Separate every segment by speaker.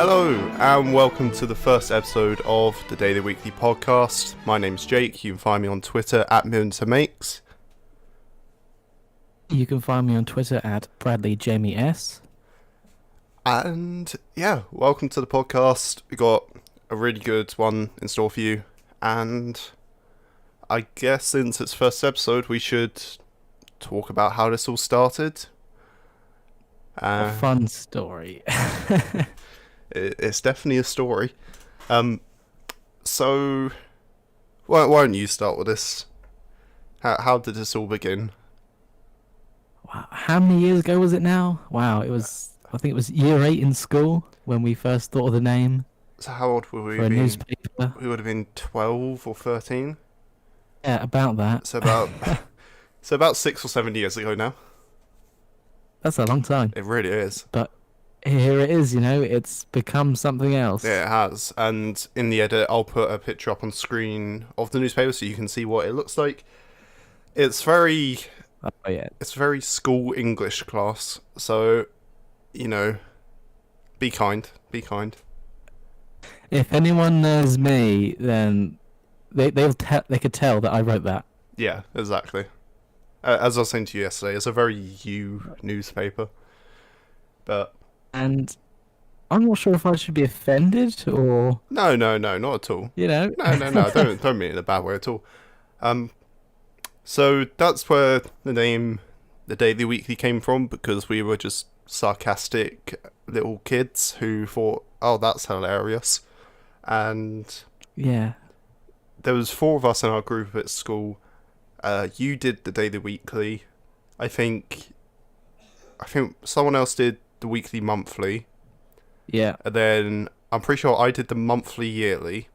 Speaker 1: Hello, and welcome to the first episode of the Daily Weekly Podcast. My name's Jake. You can find me on Twitter at MiltonMakes.
Speaker 2: You can find me on Twitter at BradleyJamieS.
Speaker 1: And yeah, welcome to the podcast. We got a really good one in store for you. And I guess since it's first episode, we should talk about how this all started.
Speaker 2: A fun story.
Speaker 1: It's definitely a story. So, why don't you start with this? How did this all begin?
Speaker 2: Wow, how many years ago was it now? Wow, I think it was year 8 in school when we first thought of the name
Speaker 1: So how old were we?
Speaker 2: for a newspaper.
Speaker 1: We would have been 12 or 13.
Speaker 2: Yeah, about that.
Speaker 1: So about 6 or 7 years ago now.
Speaker 2: That's a long time.
Speaker 1: It really is.
Speaker 2: But here it is, it's become something else.
Speaker 1: Yeah, it has. And in the edit, I'll put a picture up on screen of the newspaper so you can see what it looks like. It's very school English class. So, be kind. Be kind.
Speaker 2: If anyone knows me, then they could tell that I wrote that.
Speaker 1: Yeah, exactly. As I was saying to you yesterday, it's a very you newspaper.
Speaker 2: And I'm not sure if I should be offended or...
Speaker 1: No, not at all.
Speaker 2: No.
Speaker 1: Don't mean it in a bad way at all. So that's where the name The Daily Weekly came from, because we were just sarcastic little kids who thought, oh, that's hilarious. And
Speaker 2: yeah,
Speaker 1: there was 4 of us in our group at school. You did The Daily Weekly. I think someone else did the weekly monthly.
Speaker 2: Yeah.
Speaker 1: And then I'm pretty sure I did the monthly yearly.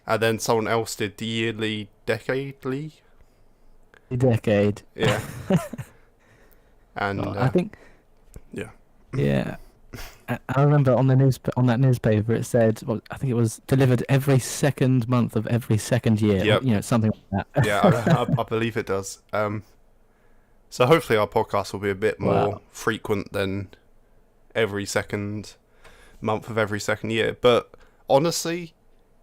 Speaker 1: And then someone else did the yearly decadely.
Speaker 2: Decade.
Speaker 1: Yeah. And
Speaker 2: I think.
Speaker 1: Yeah.
Speaker 2: Yeah. I remember on that newspaper it said, well, I think it was delivered every second month of every second year.
Speaker 1: Yep.
Speaker 2: Something like that.
Speaker 1: Yeah, I believe it does. So hopefully our podcast will be a bit more frequent than every second month of every second year. But honestly,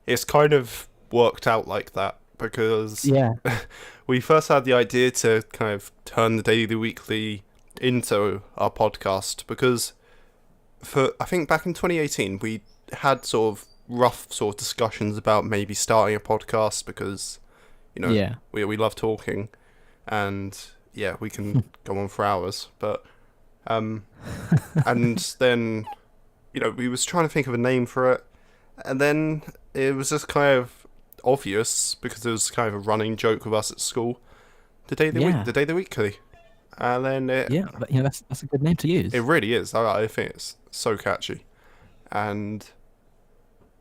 Speaker 1: it's kind of worked out like that, because we first had the idea to kind of turn the Daily Weekly into our podcast, because I think back in 2018 we had sort of rough sort of discussions about maybe starting a podcast, because we love talking, and we can go on for hours, but and then we was trying to think of a name for it, and then it was just kind of obvious, because it was kind of a running joke with us at school, the Daily Weekly. And then
Speaker 2: that's a good name to use.
Speaker 1: It really is. I think it's so catchy. And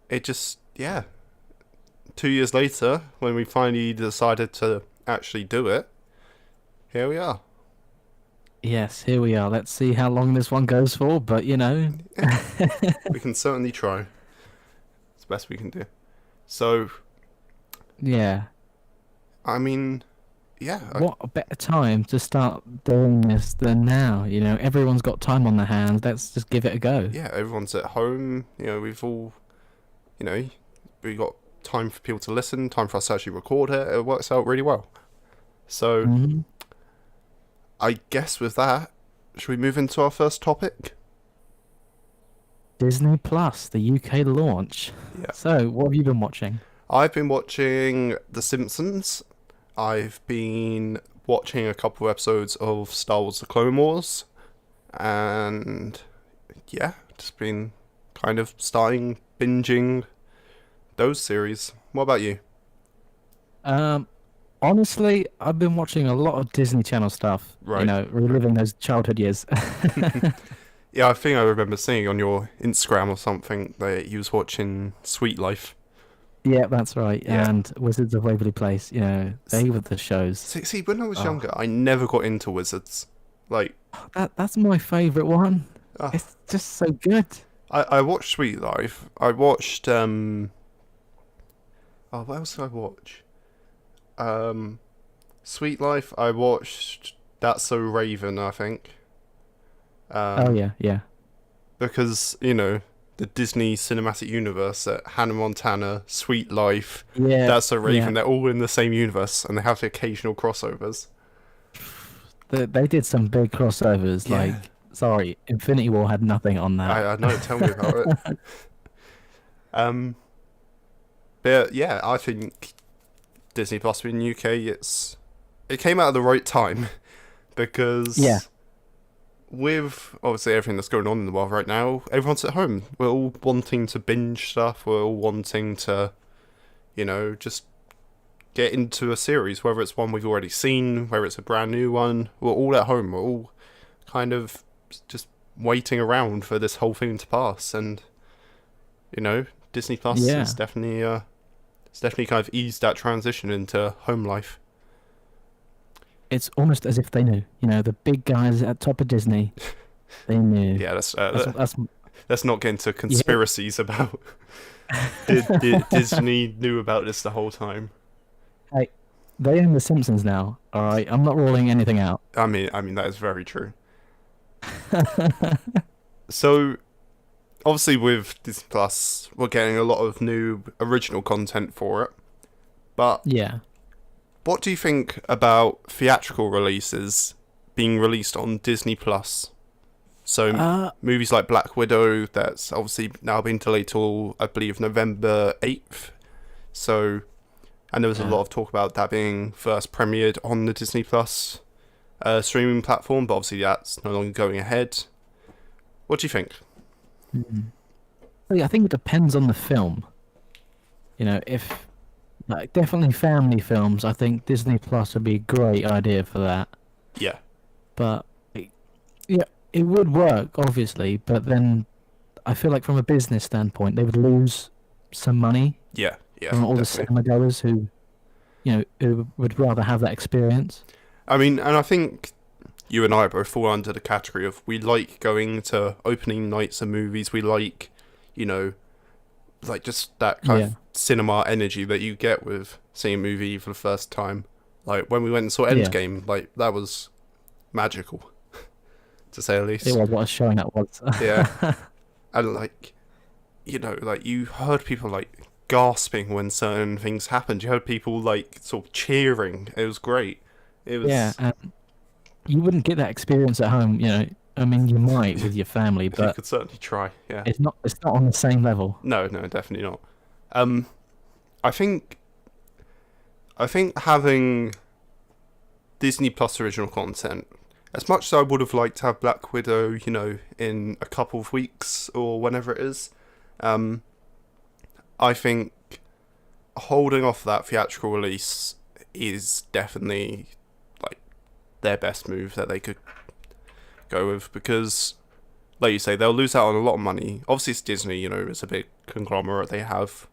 Speaker 1: it just 2 years later, when we finally decided to actually do it, here we are.
Speaker 2: Yes, here we are. Let's see how long this one goes for, but
Speaker 1: we can certainly try. It's the best we can do. So
Speaker 2: yeah,
Speaker 1: I mean,
Speaker 2: what a better time to start doing this than now? Everyone's got time on their hands. Let's just give it a go.
Speaker 1: Yeah, everyone's at home. We've all, we got time for people to listen, time for us to actually record it. It works out really well. So, I guess with that, should we move into our first topic?
Speaker 2: Disney Plus, the UK launch.
Speaker 1: Yeah.
Speaker 2: So, what have you been watching?
Speaker 1: I've been watching The Simpsons. I've been watching a couple of episodes of Star Wars: The Clone Wars. And just been kind of starting binging those series. What about you?
Speaker 2: Honestly, I've been watching a lot of Disney Channel stuff.
Speaker 1: Right.
Speaker 2: Reliving those childhood years.
Speaker 1: Yeah, I think I remember seeing on your Instagram or something that you was watching Sweet Life.
Speaker 2: Yeah, that's right.
Speaker 1: Yeah.
Speaker 2: And Wizards of Waverly Place, they were the shows.
Speaker 1: See, when I was younger, I never got into Wizards.
Speaker 2: That's my favourite one. It's just so good.
Speaker 1: I watched Sweet Life. I watched what else did I watch? Sweet Life. I watched That's So Raven, I think.
Speaker 2: Oh yeah.
Speaker 1: Because the Disney Cinematic Universe, that Hannah Montana, Sweet Life,
Speaker 2: Yeah,
Speaker 1: That's So
Speaker 2: yeah.
Speaker 1: Raven, they're all in the same universe, and they have the occasional crossovers.
Speaker 2: They did some big crossovers.
Speaker 1: Yeah.
Speaker 2: Like, sorry, Infinity War had nothing on that.
Speaker 1: I know, tell me about it. Um, but yeah, I think Disney Plus in the UK, it came out at the right time because
Speaker 2: Yeah.
Speaker 1: with obviously everything that's going on in the world right now, everyone's at home. We're all wanting to binge stuff. We're all wanting to, just get into a series, whether it's one we've already seen, whether it's a brand new one. We're all at home. We're all kind of just waiting around for this whole thing to pass, and Disney Plus
Speaker 2: Yeah.
Speaker 1: is definitely it's definitely kind of eased that transition into home life.
Speaker 2: It's almost as if they knew. The big guys at top of Disney, they knew.
Speaker 1: Yeah,
Speaker 2: That's
Speaker 1: let's not get into conspiracies about did Disney knew about this the whole time.
Speaker 2: Hey, they own The Simpsons now. All right, I'm not ruling anything out.
Speaker 1: I mean that is very true. So obviously with Disney Plus, we're getting a lot of new original content for it. But
Speaker 2: Yeah.
Speaker 1: what do you think about theatrical releases being released on Disney Plus? So movies like Black Widow, that's obviously now been delayed till I believe November 8th. So, and there was a lot of talk about that being first premiered on the Disney Plus streaming platform, but obviously that's no longer going ahead. What do you think?
Speaker 2: I think it depends on the film. If definitely family films, I think Disney Plus would be a great idea for that.
Speaker 1: Yeah,
Speaker 2: But yeah, it would work obviously, but then I feel like from a business standpoint, they would lose some money
Speaker 1: yeah,
Speaker 2: from all the
Speaker 1: definitely.
Speaker 2: cinema goers who would rather have that experience.
Speaker 1: I mean, and I think you and I both fall under the category of we like going to opening nights of movies. We like, like just that kind of cinema energy that you get with seeing a movie for the first time. Like when we went and saw
Speaker 2: Yeah.
Speaker 1: Endgame, like that was magical, to say the least.
Speaker 2: It was what a showing that was.
Speaker 1: Yeah, and like, like you heard people like gasping when certain things happened. You heard people like sort of cheering. It was great. It was.
Speaker 2: Yeah, and you wouldn't get that experience at home. I mean, you might with your family,
Speaker 1: You
Speaker 2: but
Speaker 1: could certainly try. Yeah.
Speaker 2: it's not on the same level.
Speaker 1: No, definitely not. I think having Disney Plus original content, as much as I would have liked to have Black Widow, in a couple of weeks or whenever it is, I think holding off that theatrical release is definitely like their best move that they could go with, because like you say, they'll lose out on a lot of money. Obviously it's Disney, it's a big conglomerate. They have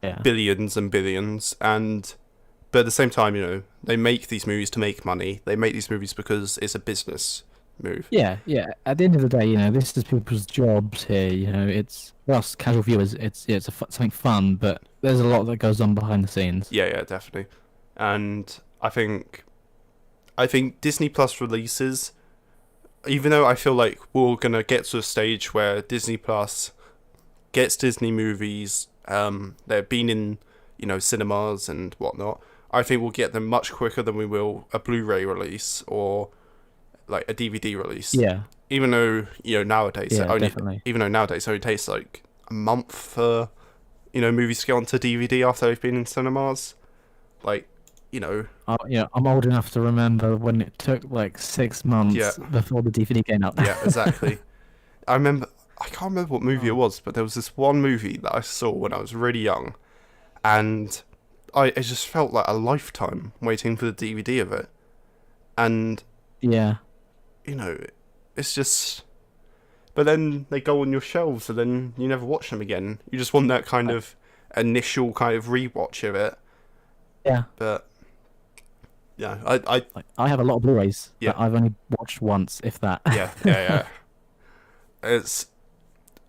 Speaker 2: Yeah.
Speaker 1: billions and billions, but at the same time, they make these movies to make money. They make these movies because it's a business move.
Speaker 2: Yeah, yeah. At the end of the day, this is people's jobs here. It's for us casual viewers. It's something fun, but there's a lot that goes on behind the scenes.
Speaker 1: Yeah, definitely. And I think Disney Plus releases, even though I feel like we're gonna get to a stage where Disney Plus gets Disney movies, they've been in, cinemas and whatnot. I think we'll get them much quicker than we will a Blu-ray release or like a DVD release.
Speaker 2: Yeah,
Speaker 1: Even though nowadays
Speaker 2: yeah, definitely.
Speaker 1: it only takes like a month for movies to get onto DVD after they've been in cinemas. Like
Speaker 2: I'm old enough to remember when it took like 6 months
Speaker 1: Yeah.
Speaker 2: before the DVD came out.
Speaker 1: yeah, exactly. I can't remember what movie it was, but there was this one movie that I saw when I was really young, and it just felt like a lifetime waiting for the DVD of it. And
Speaker 2: Yeah,
Speaker 1: it's just. But then they go on your shelves, and then you never watch them again. You just want that kind of initial kind of rewatch of it.
Speaker 2: yeah.
Speaker 1: But yeah, I
Speaker 2: Like I have a lot of Blu-rays
Speaker 1: Yeah.
Speaker 2: that I've only watched once, if that.
Speaker 1: yeah. It's.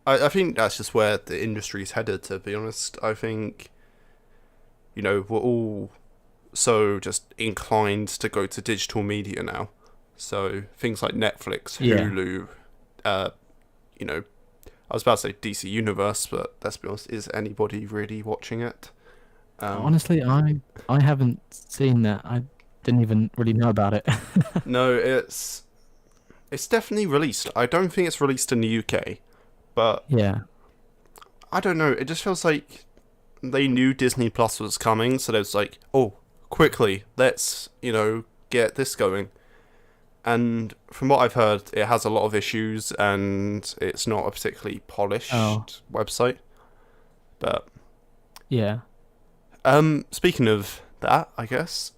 Speaker 1: I think that's just where the industry's headed. To be honest, I think. We're all so just inclined to go to digital media now. So things like Netflix,
Speaker 2: Yeah.
Speaker 1: Hulu, I was about to say DC Universe, but let's be honest, is anybody really watching it?
Speaker 2: Honestly, I haven't seen that. I didn't even really know about it.
Speaker 1: No, it's definitely released. I don't think it's released in the UK, but
Speaker 2: Yeah.
Speaker 1: I don't know. It just feels like they knew Disney Plus was coming, so they was like, oh, quickly, let's, get this going. And from what I've heard, it has a lot of issues, and it's not a particularly polished website. But
Speaker 2: Yeah.
Speaker 1: speaking of that, I guess,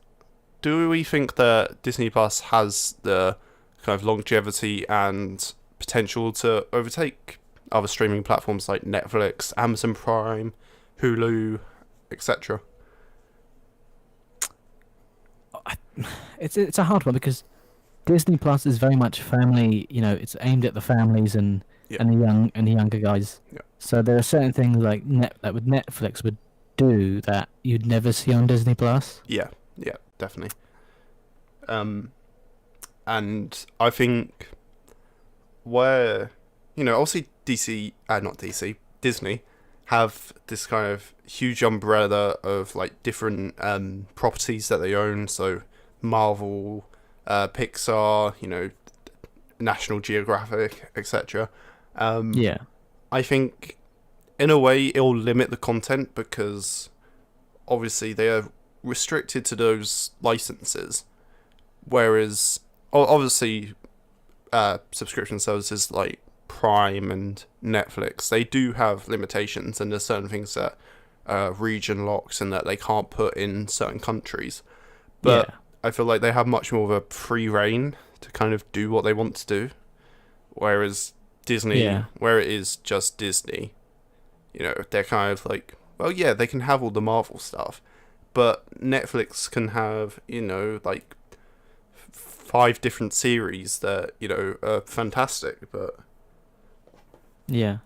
Speaker 1: do we think that Disney Plus has the kind of longevity and potential to overtake other streaming platforms like Netflix, Amazon Prime, Hulu, etc.?
Speaker 2: It's a hard one because Disney Plus is very much family. It's aimed at the families and
Speaker 1: Yeah.
Speaker 2: the younger guys.
Speaker 1: Yeah.
Speaker 2: So there are certain things like that with Netflix would do that you'd never see on Disney Plus.
Speaker 1: Yeah, definitely. And I think where, obviously Disney have this kind of huge umbrella of like different properties that they own. So Marvel, Pixar, National Geographic, etc.
Speaker 2: Yeah.
Speaker 1: I think in a way it'll limit the content because obviously they are restricted to those licenses, whereas obviously subscription services like Prime and Netflix, they do have limitations, and there's certain things that region locks and that they can't put in certain countries, but I feel like they have much more of a free reign to kind of do what they want to do, whereas Disney, where it is just Disney, they're kind of like, well, yeah, they can have all the Marvel stuff, but Netflix can have, like 5 different series that, are fantastic, but
Speaker 2: Yeah.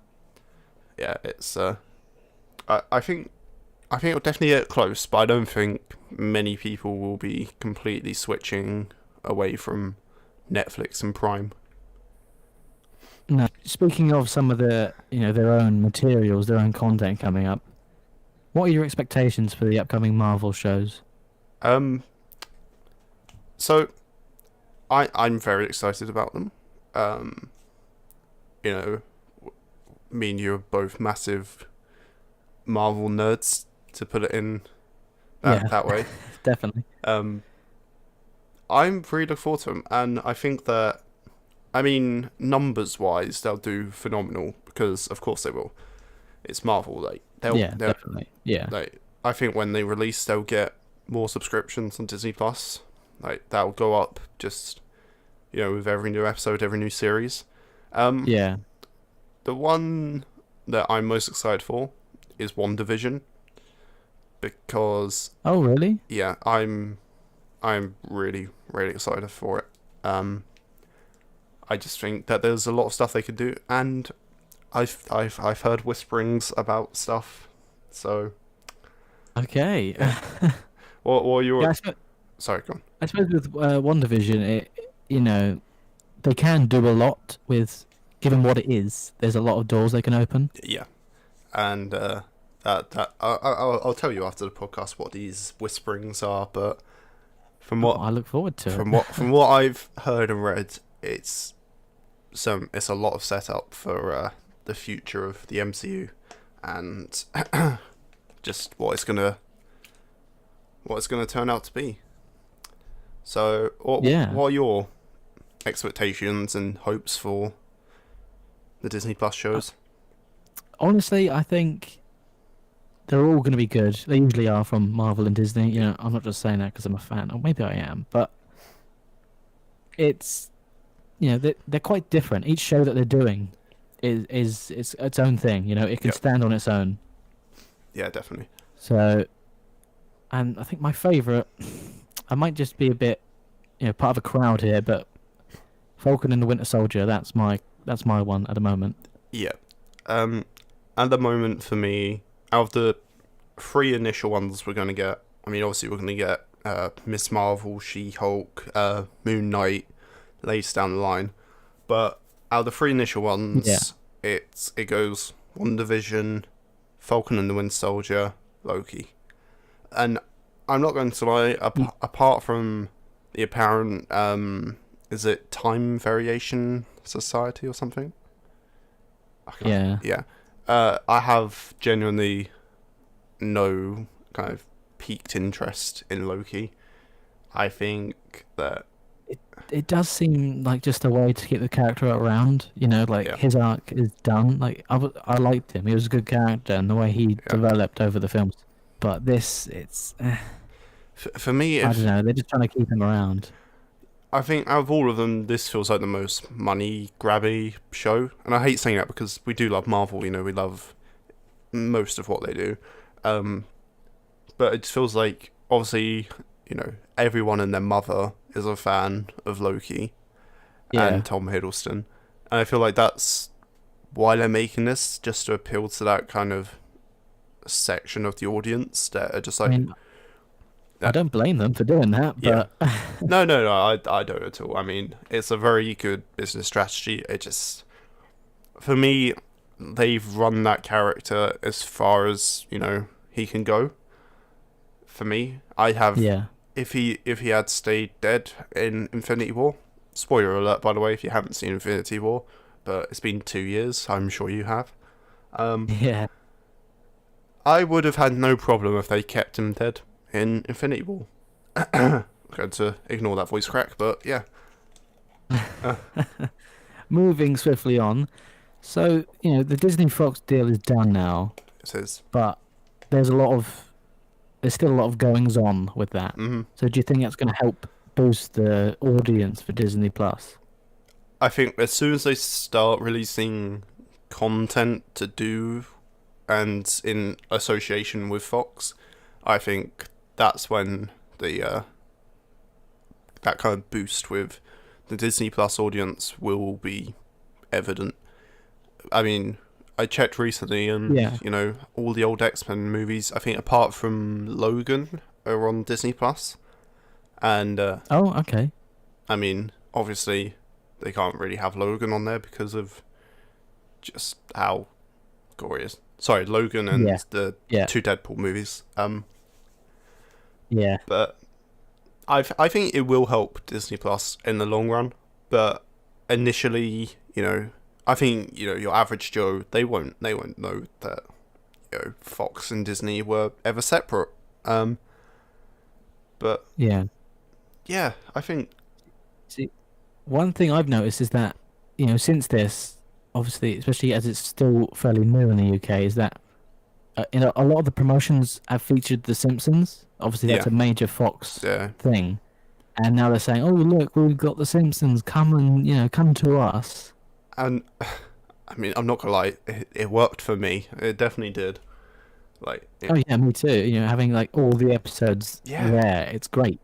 Speaker 1: it's I think it'll definitely get close, but I don't think many people will be completely switching away from Netflix and Prime.
Speaker 2: No. Speaking of some of the, their own materials, their own content coming up, what are your expectations for the upcoming Marvel shows?
Speaker 1: So I'm very excited about them. Me and you are both massive Marvel nerds, to put it in that way.
Speaker 2: Definitely.
Speaker 1: I'm really looking forward to them, and I think that, numbers wise, they'll do phenomenal because, of course, they will. It's Marvel, like they'll
Speaker 2: definitely. Yeah.
Speaker 1: Like, I think when they release, they'll get more subscriptions on Disney Plus. Like, that'll go up just, with every new episode, every new series.
Speaker 2: Yeah.
Speaker 1: The one that I'm most excited for is WandaVision, because
Speaker 2: Oh, really?
Speaker 1: yeah, I'm really, really excited for it. I just think that there's a lot of stuff they could do, and I've heard whisperings about stuff. So
Speaker 2: Okay.
Speaker 1: what are your
Speaker 2: Yeah,
Speaker 1: sorry, go on.
Speaker 2: I suppose with WandaVision, they can do a lot with, given what it is. There's a lot of doors they can open.
Speaker 1: Yeah, and I'll tell you after the podcast what these whisperings are. But from what
Speaker 2: I look forward to
Speaker 1: from
Speaker 2: it.
Speaker 1: what I've heard and read, it's a lot of setup for the future of the MCU, and just what it's gonna turn out to be. So, what are your expectations and hopes for the Disney Plus shows?
Speaker 2: Honestly, I think they're all going to be good. They usually are from Marvel and Disney. I'm not just saying that because I'm a fan, or maybe I am, but it's they're quite different. Each show that they're doing is its own thing. It can stand on its own.
Speaker 1: Yeah, definitely.
Speaker 2: So, and I think my favourite, I might just be a bit, part of a crowd here, but Falcon and the Winter Soldier. That's my one at the moment.
Speaker 1: Yeah. At the moment, for me, out of the 3 initial ones we're going to get, obviously we're going to get Miss Marvel, She-Hulk, Moon Knight later down the line. But out of the 3 initial ones, it goes WandaVision, Falcon and the Winter Soldier, Loki, and I'm not going to lie. Apart from the apparent, is it Time Variation Society or something?
Speaker 2: Yeah.
Speaker 1: Yeah. I have genuinely no kind of piqued interest in Loki. I think that
Speaker 2: It does seem like just a way to keep the character around. You know, like
Speaker 1: Yeah.
Speaker 2: his arc is done. Like I liked him. He was a good character, and the way he developed over the films. But this, it's
Speaker 1: for me,
Speaker 2: I don't know. They're just trying to keep him around.
Speaker 1: I think out of all of them, this feels like the most money grabby show, and I hate saying that because we do love Marvel. You know, we love most of what they do, but it feels like obviously, you know, everyone and their mother is a fan of Loki
Speaker 2: Yeah.
Speaker 1: and Tom Hiddleston, and I feel like that's why they're making this, just to appeal to that kind of section of the audience that are just like,
Speaker 2: I mean, I don't blame them for doing that,
Speaker 1: Yeah.
Speaker 2: but
Speaker 1: no, I don't at all. I mean, it's a very good business strategy. It just, for me, they've run that character as far as, you know, he can go. For me, I have,
Speaker 2: yeah.
Speaker 1: if he had stayed dead in Infinity War, spoiler alert, by the way, if you haven't seen Infinity War, but it's been 2 years, I'm sure you have.
Speaker 2: Yeah.
Speaker 1: I would have had no problem if they kept him dead in Infinity War. I'm going to ignore that voice crack, but yeah.
Speaker 2: Moving swiftly on. So, you know, the Disney Fox deal is done now,
Speaker 1: It says,
Speaker 2: but there's still a lot of goings on with that.
Speaker 1: mhm.
Speaker 2: So do you think that's going to help boost the audience for Disney Plus?
Speaker 1: I think as soon as they start releasing content to do and in association with Fox, I think that's when the that kind of boost with the Disney Plus audience will be evident. I mean, I checked recently, and
Speaker 2: Yeah.
Speaker 1: you know, all the old X-Men movies, I think apart from Logan, are on Disney Plus, and
Speaker 2: Oh, okay.
Speaker 1: I mean, obviously, they can't really have Logan on there because of just how gory it is. Sorry, Logan and
Speaker 2: Yeah.
Speaker 1: the
Speaker 2: Yeah.
Speaker 1: 2 Deadpool movies.
Speaker 2: Yeah.
Speaker 1: But I think it will help Disney Plus in the long run. But initially, you know, I think, you know, your average Joe, they won't know that, you know, Fox and Disney were ever separate. But
Speaker 2: Yeah.
Speaker 1: yeah, I think
Speaker 2: See, one thing I've noticed is that, you know, since this, obviously, especially as it's still fairly new in the UK, is that you know, a lot of the promotions have featured The Simpsons. Obviously, that's
Speaker 1: Yeah.
Speaker 2: a major Fox
Speaker 1: yeah,
Speaker 2: thing, and now they're saying, "Oh, look, we've got The Simpsons. Come and come to us."
Speaker 1: and I mean, I'm not gonna lie, it worked for me. It definitely did. Like,
Speaker 2: Oh yeah, me too. You know, having like all the episodes
Speaker 1: Yeah.
Speaker 2: there, it's great.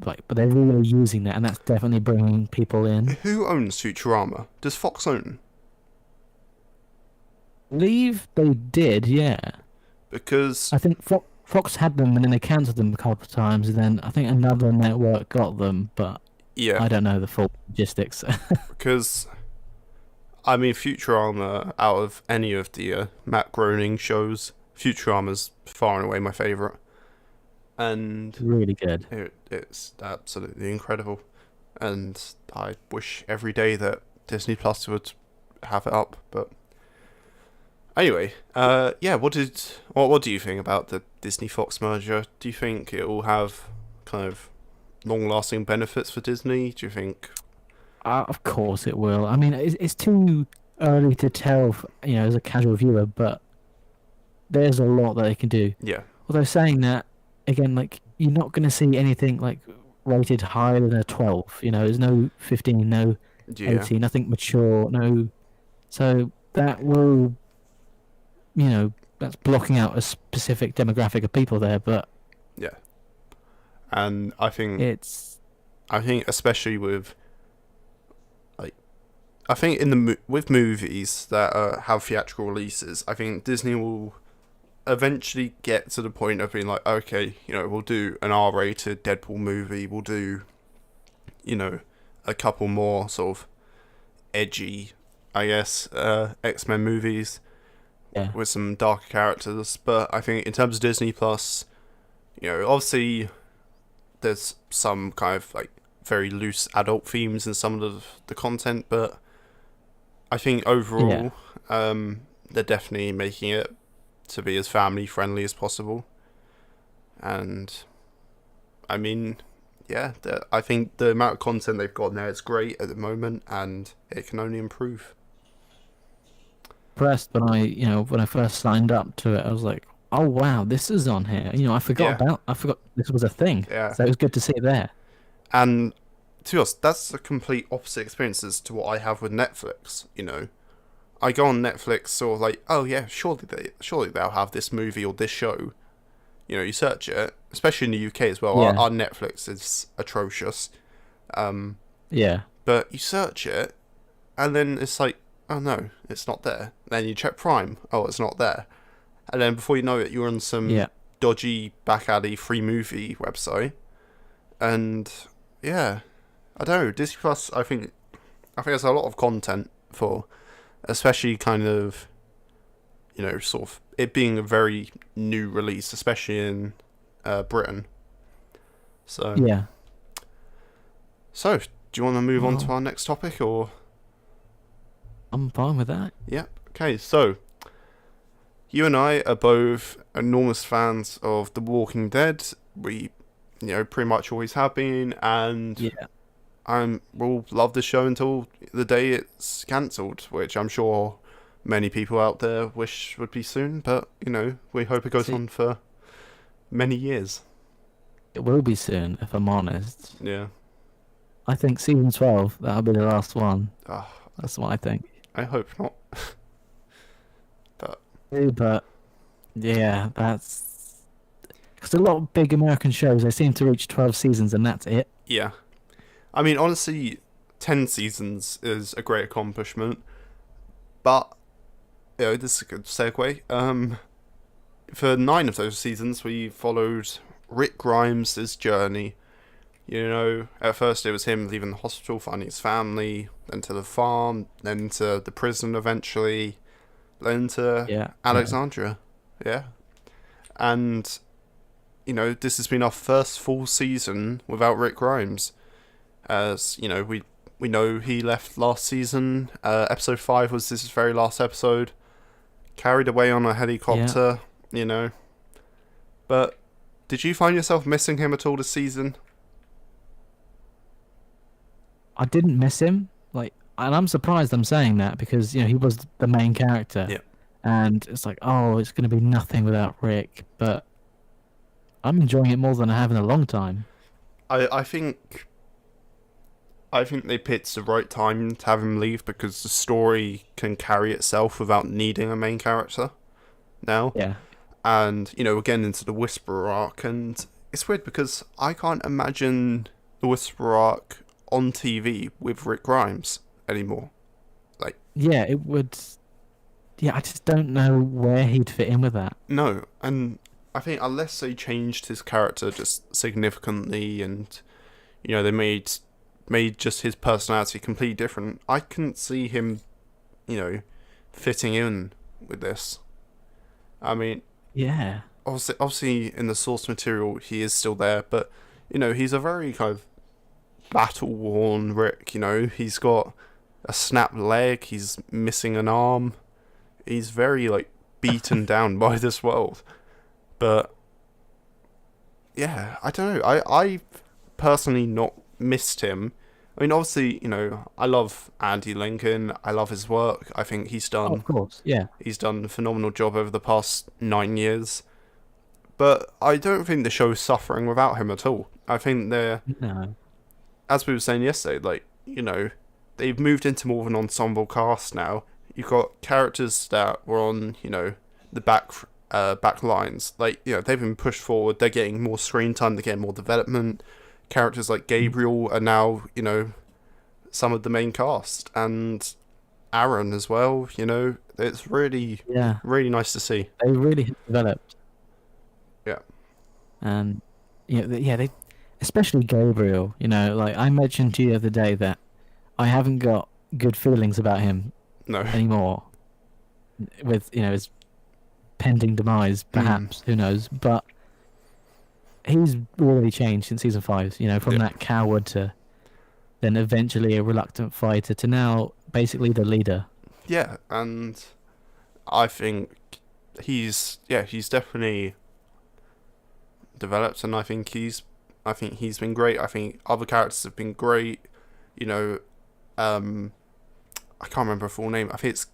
Speaker 2: Like, but they're really using that, and that's definitely bringing people in.
Speaker 1: who owns Futurama? Does Fox own?
Speaker 2: I believe they did, yeah.
Speaker 1: Because
Speaker 2: I think Fox had them, and then they cancelled them a couple of times, and then I think another network got them, but
Speaker 1: yeah,
Speaker 2: I don't know the full logistics.
Speaker 1: because I mean, Futurama, out of any of the Matt Groening shows, Futurama's far and away my favourite, and
Speaker 2: Really good.
Speaker 1: it's absolutely incredible. And I wish every day that Disney Plus would have it up. But anyway, yeah, what do you think about the Disney Fox merger? Do you think it will have kind of long-lasting benefits for Disney? Do you think?
Speaker 2: Of course it will. I mean, it's too early to tell, you know, as a casual viewer, but there's a lot that they can do.
Speaker 1: Yeah,
Speaker 2: Although saying that, again, like, you're not going to see anything like rated higher than a 12. You know, there's no 15, no
Speaker 1: yeah,
Speaker 2: 18, nothing mature, no. So that will, you know, that's blocking out a specific demographic of people there, but
Speaker 1: yeah. And I think
Speaker 2: it's.
Speaker 1: especially with, like, I think in the with movies that have theatrical releases, I think Disney will eventually get to the point of being like, okay, you know, we'll do an R-rated Deadpool movie, we'll do, you know, a couple more sort of edgy I guess, X-Men movies
Speaker 2: Yeah.
Speaker 1: with some darker characters. But I think in terms of Disney Plus, obviously there's some kind of like very loose adult themes in some of the content, but I think overall, they're definitely making it to be as family friendly as possible. And I mean, yeah, I think the amount of content they've got now is great at the moment, and it can only improve.
Speaker 2: Impressed when I first signed up to it, I was like, oh wow, this is on here.
Speaker 1: Yeah,
Speaker 2: I forgot this was a thing.
Speaker 1: yeah.
Speaker 2: So it was good to see it there.
Speaker 1: And to be honest, that's a complete opposite experience as to what I have with Netflix. I go on Netflix, sort of like, oh yeah, surely they'll have this movie or this show. You search it, especially in the UK as well.
Speaker 2: Yeah.
Speaker 1: Our Netflix is atrocious.
Speaker 2: Yeah.
Speaker 1: But you search it, and then it's like, oh no, it's not there. Then you check Prime, oh, it's not there. And then before you know it, you're on some
Speaker 2: Yeah.
Speaker 1: dodgy back alley free movie website. And yeah, I don't know. Disney Plus, I think there's a lot of content for, especially kind of, sort of it being a very new release, especially in Britain. So
Speaker 2: Yeah.
Speaker 1: So, do you want to move on to
Speaker 2: Well,
Speaker 1: our next topic, or?
Speaker 2: I'm fine with that.
Speaker 1: Yep. Okay, so you and I are both enormous fans of The Walking Dead. We, pretty much always have been, and
Speaker 2: Yeah.
Speaker 1: we'll love the show until the day it's cancelled, which I'm sure many people out there wish would be soon. But we hope it goes
Speaker 2: See,
Speaker 1: on for many years.
Speaker 2: it will be soon, if I'm honest.
Speaker 1: Yeah.
Speaker 2: I think season 12, that'll be the last one.
Speaker 1: Ah,
Speaker 2: That's what I think.
Speaker 1: I hope not. But
Speaker 2: But yeah, that's because a lot of big American shows they seem to reach 12 seasons and that's it.
Speaker 1: yeah, I mean, honestly, 10 seasons is a great accomplishment. But this is a good segue. For 9 of those seasons, we followed Rick Grimes' journey. At first it was him leaving the hospital, finding his family, then to the farm, then to the prison eventually, then to
Speaker 2: Yeah.
Speaker 1: Alexandria. Yeah. And, this has been our first full season without Rick Grimes. As, we know he left last season. Episode 5 was his very last episode. Carried away on a helicopter, But did you find yourself missing him at all this season?
Speaker 2: I didn't miss him. And I'm surprised I'm saying that because, he was the main character.
Speaker 1: Yeah.
Speaker 2: And it's like, oh, it's going to be nothing without Rick. But I'm enjoying it more than I have in a long time.
Speaker 1: I think they picked the right time to have him leave because the story can carry itself without needing a main character now.
Speaker 2: Yeah.
Speaker 1: And, again, into the Whisperer arc. And it's weird because I can't imagine the Whisperer arc on TV with Rick Grimes anymore.
Speaker 2: Yeah, it would. Yeah, I just don't know where he'd fit in with that.
Speaker 1: No, and I think unless they changed his character just significantly and, they made just his personality completely different, I couldn't see him, fitting in with this. I mean,
Speaker 2: Yeah.
Speaker 1: obviously in the source material he is still there, but, he's a very kind of battle-worn Rick, he's got a snapped leg, he's missing an arm, he's very, beaten down by this world. But, yeah, I don't know, I personally not missed him. I mean, obviously, I love Andy Lincoln, I love his work, I think
Speaker 2: Oh, of course. Yeah.
Speaker 1: he's done a phenomenal job over the past 9 years. But I don't think the show's suffering without him at all. I think they're,
Speaker 2: No.
Speaker 1: as we were saying yesterday, they've moved into more of an ensemble cast now. You've got characters that were on, the back lines. They've been pushed forward. They're getting more screen time. They're getting more development. Characters like Gabriel are now, some of the main cast, and Aaron as well. It's really,
Speaker 2: Yeah.
Speaker 1: really nice to see.
Speaker 2: They really have developed.
Speaker 1: Yeah.
Speaker 2: And, they, especially Gabriel, I mentioned to you the other day that I haven't got good feelings about him
Speaker 1: No.
Speaker 2: anymore. With his pending demise, perhaps who knows? But he's really changed in season 5. From
Speaker 1: Yeah.
Speaker 2: that coward to then eventually a reluctant fighter to now basically the leader.
Speaker 1: Yeah, and I think he's definitely developed, and I think he's been great. I think other characters have been great. I can't remember her full name. I think it's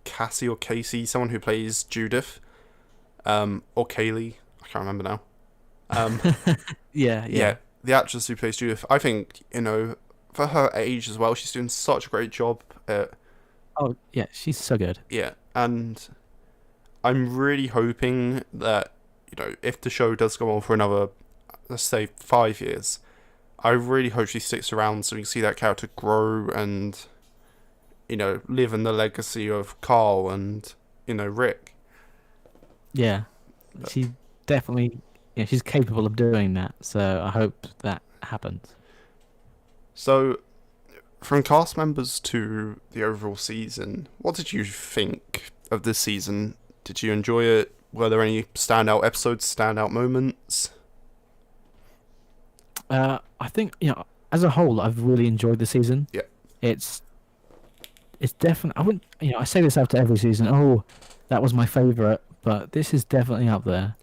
Speaker 1: Cassie or Casey, someone who plays Judith, or Kaylee. I can't remember now.
Speaker 2: Yeah.
Speaker 1: The actress who plays Judith. I think for her age as well, she's doing such a great job at.
Speaker 2: Oh yeah, she's so good.
Speaker 1: Yeah, and I'm really hoping that if the show does go on for another, let's say 5 years, I really hope she sticks around so we can see that character grow and live in the legacy of Carl and Rick.
Speaker 2: Yeah, she definitely. Yeah, she's capable of doing that. So I hope that happens.
Speaker 1: So, from cast members to the overall season, what did you think of this season? Did you enjoy it? Were there any standout episodes, standout moments?
Speaker 2: I think as a whole, I've really enjoyed the season.
Speaker 1: Yeah.
Speaker 2: It's definitely. I wouldn't. I say this after every season. Oh, that was my favorite, but this is definitely up there.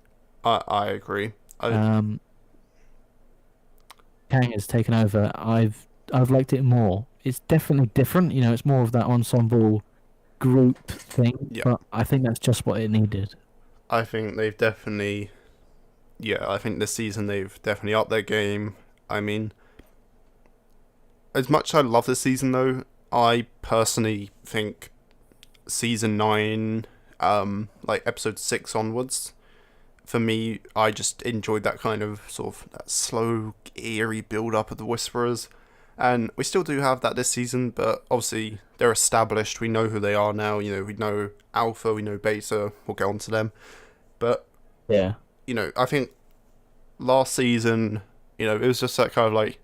Speaker 1: I agree.
Speaker 2: Kang has taken over. I've liked it more. It's definitely different. It's more of that ensemble group thing.
Speaker 1: Yeah.
Speaker 2: But I think that's just what it needed.
Speaker 1: I think they've definitely. Yeah, I think this season they've definitely upped their game. I mean, as much as I love this season, though, I personally think season 9, like episode 6 onwards, for me, I just enjoyed that kind of sort of that slow, eerie build up of the Whisperers. And we still do have that this season, but obviously they're established. We know who they are now. We know Alpha, we know Beta. We'll get on to them. But,
Speaker 2: Yeah.
Speaker 1: I think last season, it was just that kind of like,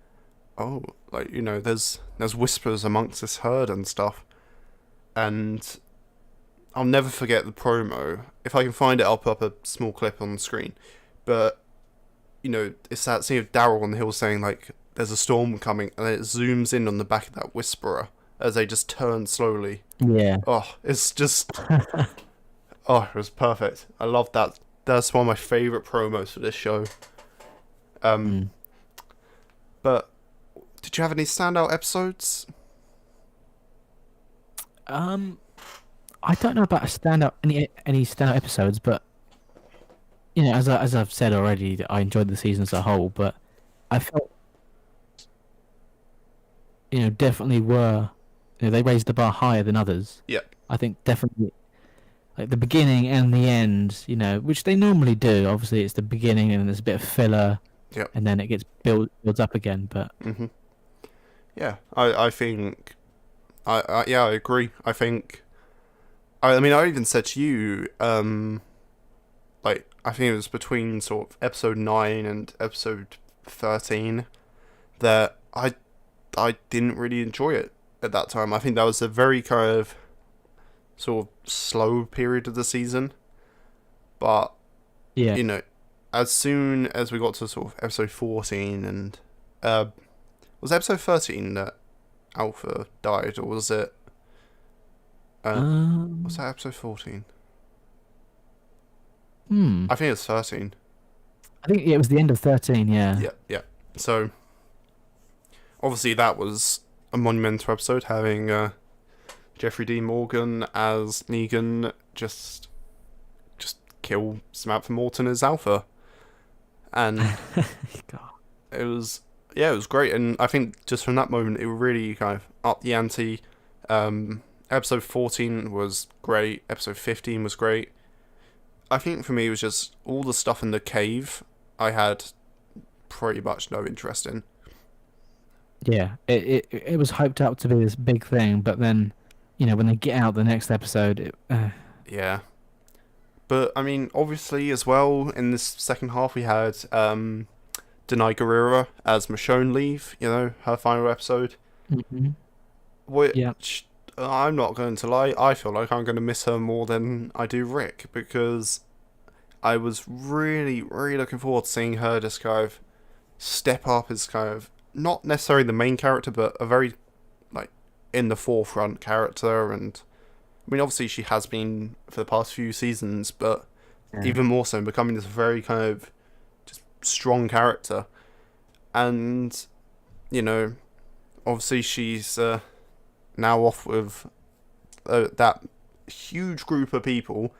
Speaker 1: oh, like, there's Whisperers amongst this herd and stuff. And I'll never forget the promo. If I can find it, I'll put up a small clip on the screen. But, it's that scene of Daryl on the hill saying, like, there's a storm coming, and it zooms in on the back of that Whisperer as they just turn slowly.
Speaker 2: Yeah.
Speaker 1: Oh, it's just... oh, it was perfect. I love that. That's one of my favourite promos for this show. But, did you have any standout episodes?
Speaker 2: I don't know about any standout episodes, but as I've said already, I enjoyed the season as a whole. But I felt, definitely were, they raised the bar higher than others.
Speaker 1: Yeah.
Speaker 2: I think definitely, like the beginning and the end, which they normally do. Obviously, it's the beginning and there's a bit of filler.
Speaker 1: Yep.
Speaker 2: And then it gets builds up again. But
Speaker 1: yeah, I think, I agree. I think. I mean, I even said to you, like, I think it was between sort of episode 9 and episode 13 that I didn't really enjoy it at that time. I think that was a very kind of sort of slow period of the season. But,
Speaker 2: yeah,
Speaker 1: as soon as we got to sort of episode 14 and, was episode 13 that Alpha died, or was it... was that episode 14? I think it was 13.
Speaker 2: I think it was the end of 13. Yeah.
Speaker 1: Yeah. So, obviously that was a monumental episode, having Jeffrey Dean Morgan as Negan just kill Samantha Morton as Alpha. And
Speaker 2: God.
Speaker 1: it was great. And I think just from that moment, it really kind of upped the ante. Episode 14 was great. Episode 15 was great. I think for me, it was just all the stuff in the cave I had pretty much no interest in.
Speaker 2: Yeah, it was hyped up to be this big thing, but then, when they get out the next episode,
Speaker 1: Yeah. But, I mean, obviously, as well, in this second half, we had Denai Guerrera as Michonne leave, her final episode.
Speaker 2: mhm.
Speaker 1: What,
Speaker 2: Yeah.
Speaker 1: I'm not going to lie, I feel like I'm going to miss her more than I do Rick, because I was really, really looking forward to seeing her just kind of step up as kind of, not necessarily the main character, but a very, like, in the forefront character. And I mean, obviously she has been for the past few seasons, but even more so becoming this very kind of just strong character. And, you know, obviously she's now off with that huge group of people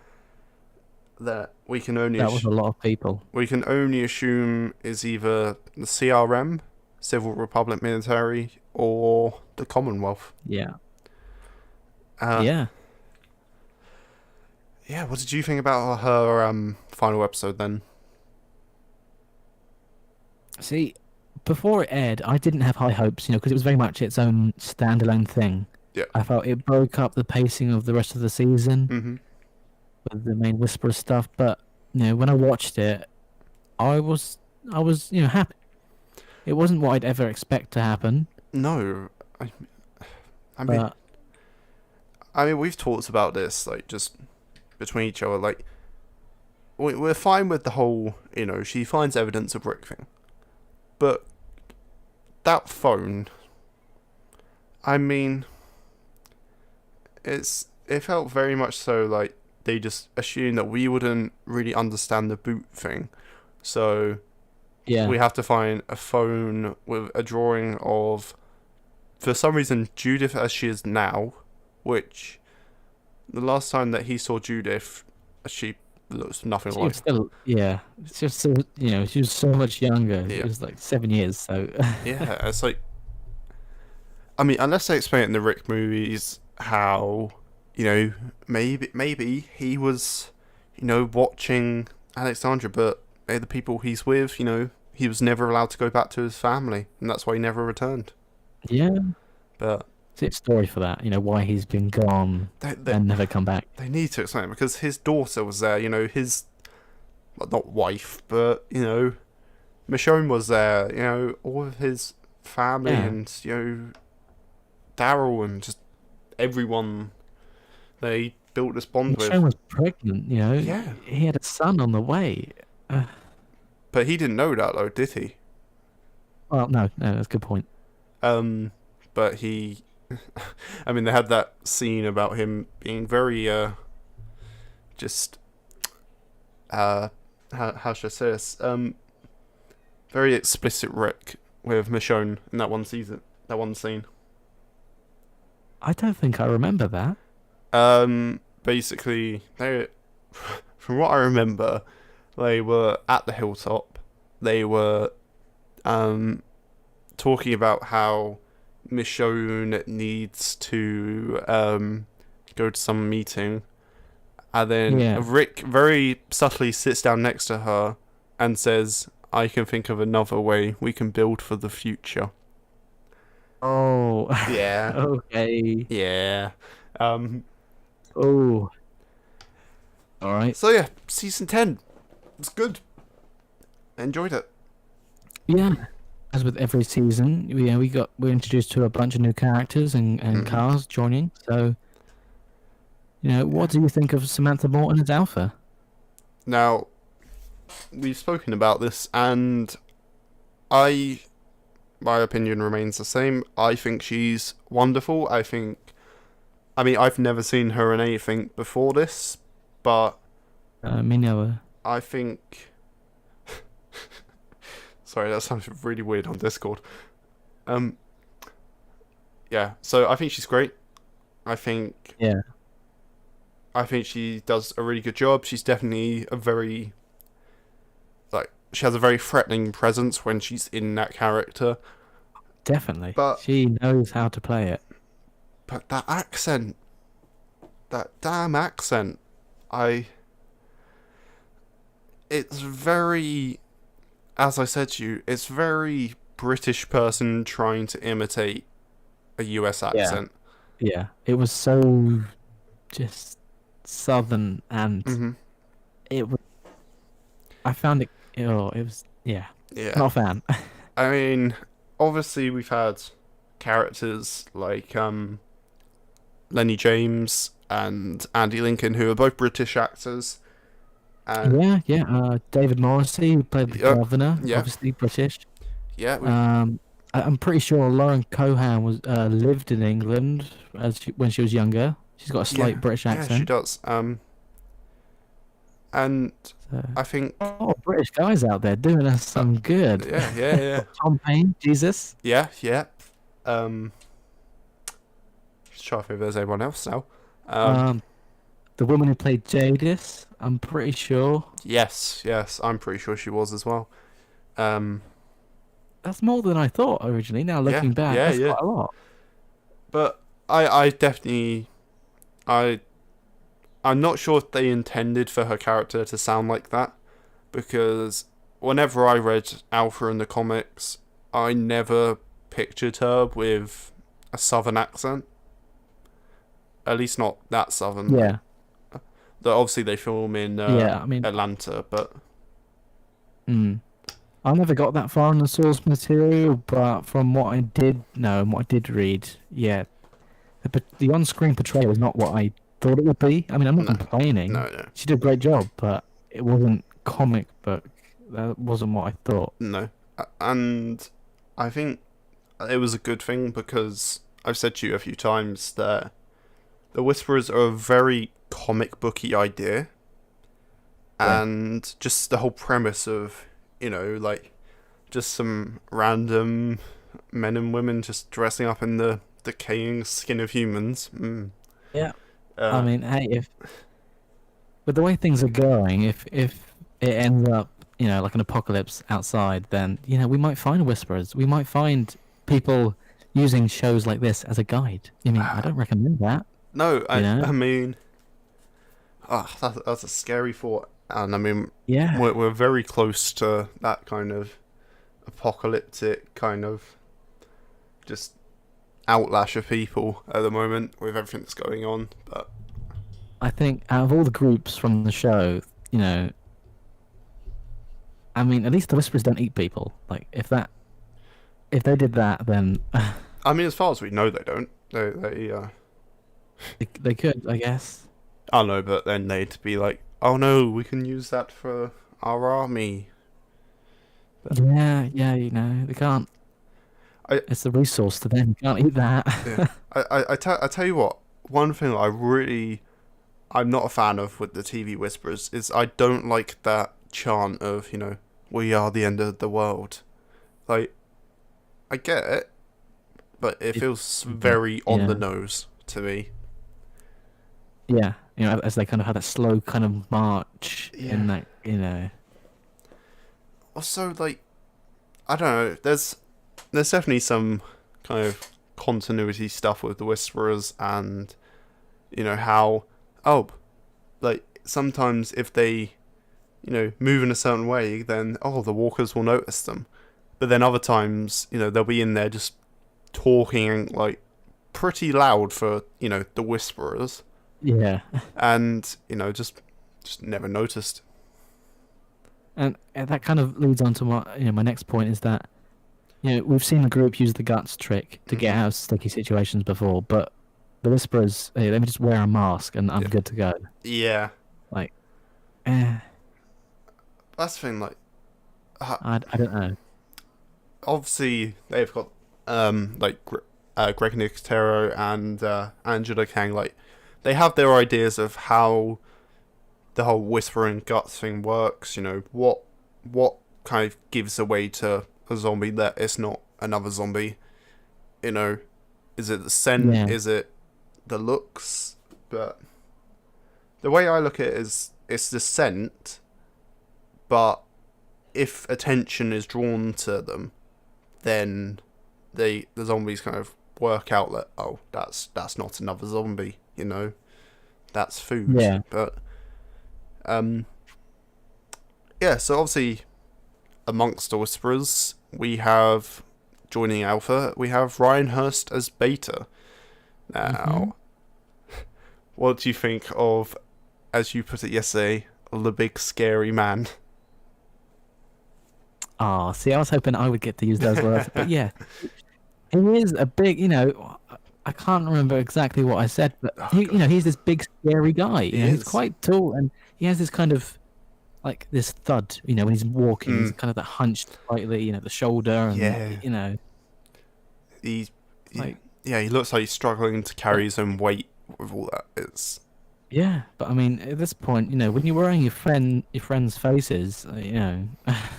Speaker 1: that we can only
Speaker 2: That was a lot of people.
Speaker 1: we can only assume is either the CRM, Civil Republic Military, or the Commonwealth.
Speaker 2: Yeah.
Speaker 1: Uh,
Speaker 2: Yeah.
Speaker 1: Yeah, what did you think about her final episode then?
Speaker 2: See, before it aired, I didn't have high hopes, because it was very much its own standalone thing.
Speaker 1: Yeah.
Speaker 2: I felt it broke up the pacing of the rest of the season
Speaker 1: Mm-hmm.
Speaker 2: with the main Whisperer stuff. But when I watched it, I was happy. It wasn't what I'd ever expect to happen.
Speaker 1: No, I mean,
Speaker 2: But
Speaker 1: we've talked about this, like, just between each other, like, we're fine with the whole, she finds evidence of Rick thing. But that phone, I mean, it felt very much so like they just assumed that we wouldn't really understand the boot thing. So
Speaker 2: yeah,
Speaker 1: we have to find a phone with a drawing of, for some reason, Judith as she is now, which the last time that he saw Judith, she looks nothing
Speaker 2: she
Speaker 1: like.
Speaker 2: was still it's just so, she was so much younger.
Speaker 1: Yeah.
Speaker 2: It was like 7 years. So
Speaker 1: Yeah, it's like, I mean, unless they explain it in the Rick movies how, maybe he was, watching Alexandra, but the people he's with, he was never allowed to go back to his family, and that's why he never returned.
Speaker 2: yeah,
Speaker 1: But
Speaker 2: it's a story for that. Why he's been gone and never come back.
Speaker 1: they need to explain it, because his daughter was there, his, well, not wife, but, Michonne was there, all of his family,
Speaker 2: Yeah.
Speaker 1: and, Daryl, and just everyone they built this bond with.
Speaker 2: Michonne was pregnant.
Speaker 1: Yeah.
Speaker 2: He had a son on the way.
Speaker 1: But he didn't know that, though, did he?
Speaker 2: Well, no, that's a good point.
Speaker 1: But he, I mean, they had that scene about him being very, just, how should I say this? Very explicit Rick with Michonne in that one scene.
Speaker 2: I don't think I remember that.
Speaker 1: Basically, from what I remember, they were at the hilltop. They were, talking about how Michonne needs to go to some meeting, and then Rick very subtly sits down next to her and says, "I can think of another way we can build for the future."
Speaker 2: Oh,
Speaker 1: Yeah.
Speaker 2: okay.
Speaker 1: Yeah.
Speaker 2: Oh, all right.
Speaker 1: So yeah, season 10. It's good. I enjoyed it.
Speaker 2: Yeah, as with every season, we're introduced to a bunch of new characters and cars joining. So, what do you think of Samantha Morton as Alpha?
Speaker 1: Now, we've spoken about this, and my opinion remains the same. I think she's wonderful. I mean, I've never seen her in anything before this, but
Speaker 2: Me neither.
Speaker 1: I think... Sorry, that sounded really weird on Discord. Yeah, so I think she's great. I think she does a really good job. She's definitely she has a very threatening presence when she's in that character.
Speaker 2: Definitely.
Speaker 1: But
Speaker 2: she knows how to play it.
Speaker 1: But that accent, that damn accent, it's very, as I said to you, it's very British person trying to imitate a US accent.
Speaker 2: Yeah, it was so just southern, and it was. I found it. It was not a fan.
Speaker 1: I mean, obviously we've had characters like Lenny James and Andy Lincoln, who are both British actors. And
Speaker 2: Yeah. David Morrissey, who played the governor,
Speaker 1: yeah,
Speaker 2: obviously British.
Speaker 1: yeah,
Speaker 2: I'm pretty sure Lauren Cohan was lived in England when she was younger. She's got a slight British
Speaker 1: yeah, she
Speaker 2: accent.
Speaker 1: does. And
Speaker 2: So,
Speaker 1: I think,
Speaker 2: oh, British guys out there doing us some good.
Speaker 1: yeah.
Speaker 2: Tom Payne, Jesus.
Speaker 1: Yeah. Just try to think if there's anyone else now.
Speaker 2: The woman who played Jadis, I'm pretty sure.
Speaker 1: Yes, I'm pretty sure she was as well. Um,
Speaker 2: That's more than I thought originally. Now looking back, that's quite a lot.
Speaker 1: But I definitely, I'm not sure if they intended for her character to sound like that, because whenever I read Alpha in the comics, I never pictured her with a southern accent. At least not that southern.
Speaker 2: Yeah.
Speaker 1: That obviously they film in Atlanta, but
Speaker 2: I never got that far in the source material, but from what I did know and what I did read, yeah, the on-screen portrayal was not what I thought it would be. I mean, I'm not complaining.
Speaker 1: No.
Speaker 2: She did a great job, but it wasn't comic book. That wasn't what I thought.
Speaker 1: No. And I think it was a good thing, because I've said to you a few times that the Whisperers are a very comic booky idea.
Speaker 2: Yeah.
Speaker 1: And just the whole premise of, like, just some random men and women just dressing up in the decaying skin of humans.
Speaker 2: Yeah. I mean, hey, with the way things are going, if it ends up, like an apocalypse outside, then, we might find Whisperers. We might find people using shows like this as a guide. I mean, I don't recommend that.
Speaker 1: No, I mean, that's a scary thought. And I mean, we're very close to that kind of apocalyptic kind of just outlash of people at the moment with everything that's going on. But
Speaker 2: I think out of all the groups from the show, I mean, at least the Whisperers don't eat people. Like, if they did that, then
Speaker 1: I mean, as far as we know, they don't.
Speaker 2: they could, I guess.
Speaker 1: I know, but then they'd be like, "Oh no, we can use that for our army."
Speaker 2: But yeah, they can't. It's a resource to them. You can't eat that.
Speaker 1: Yeah. I tell you what. One thing I'm not a fan of with the TV Whisperers is I don't like that chant of, "We are the end of the world." Like, I get it, but it feels very on the nose to me.
Speaker 2: Yeah, as they kind of have that slow kind of march in that,
Speaker 1: Also, like, I don't know. There's definitely some kind of continuity stuff with the Whisperers, and how like sometimes if they move in a certain way, then the walkers will notice them, but then other times they'll be in there just talking like pretty loud for the Whisperers.
Speaker 2: Yeah.
Speaker 1: And just never noticed.
Speaker 2: And that kind of leads on to my next point is that we've seen the group use the guts trick to get out of sticky situations before, but the Whisperers, hey, let me just wear a mask and I'm good to go.
Speaker 1: Yeah.
Speaker 2: Like,
Speaker 1: that's the thing. Like,
Speaker 2: I don't know.
Speaker 1: Obviously, they've got like Greg Nicotero and Angela Kang. Like, they have their ideas of how the whole whispering guts thing works. What kind of gives away to a zombie that it's not another zombie. Is it the scent?
Speaker 2: Yeah.
Speaker 1: Is it the looks? But the way I look at it is it's the scent, but if attention is drawn to them, then the zombies kind of work out that, oh, that's not another zombie, that's food.
Speaker 2: Yeah.
Speaker 1: But so obviously amongst the Whisperers, we have, joining Alpha, we have Ryan Hurst as Beta. Now, what do you think of, as you put it yesterday, the big scary man?
Speaker 2: See, I was hoping I would get to use those words, but yeah, he is a big, I can't remember exactly what I said, but
Speaker 1: Oh,
Speaker 2: he,
Speaker 1: God.
Speaker 2: he's this big scary guy.
Speaker 1: He
Speaker 2: He's
Speaker 1: is.
Speaker 2: quite tall and he has this kind of like this thud. When he's walking, he's
Speaker 1: Mm,
Speaker 2: kind of that hunched slightly. The shoulder and
Speaker 1: yeah. He, he,
Speaker 2: like
Speaker 1: yeah, he looks like he's struggling to
Speaker 2: but
Speaker 1: carry his own weight with all that. It's
Speaker 2: yeah. But I mean, at this point, when you're wearing your friends' faces,
Speaker 1: yeah,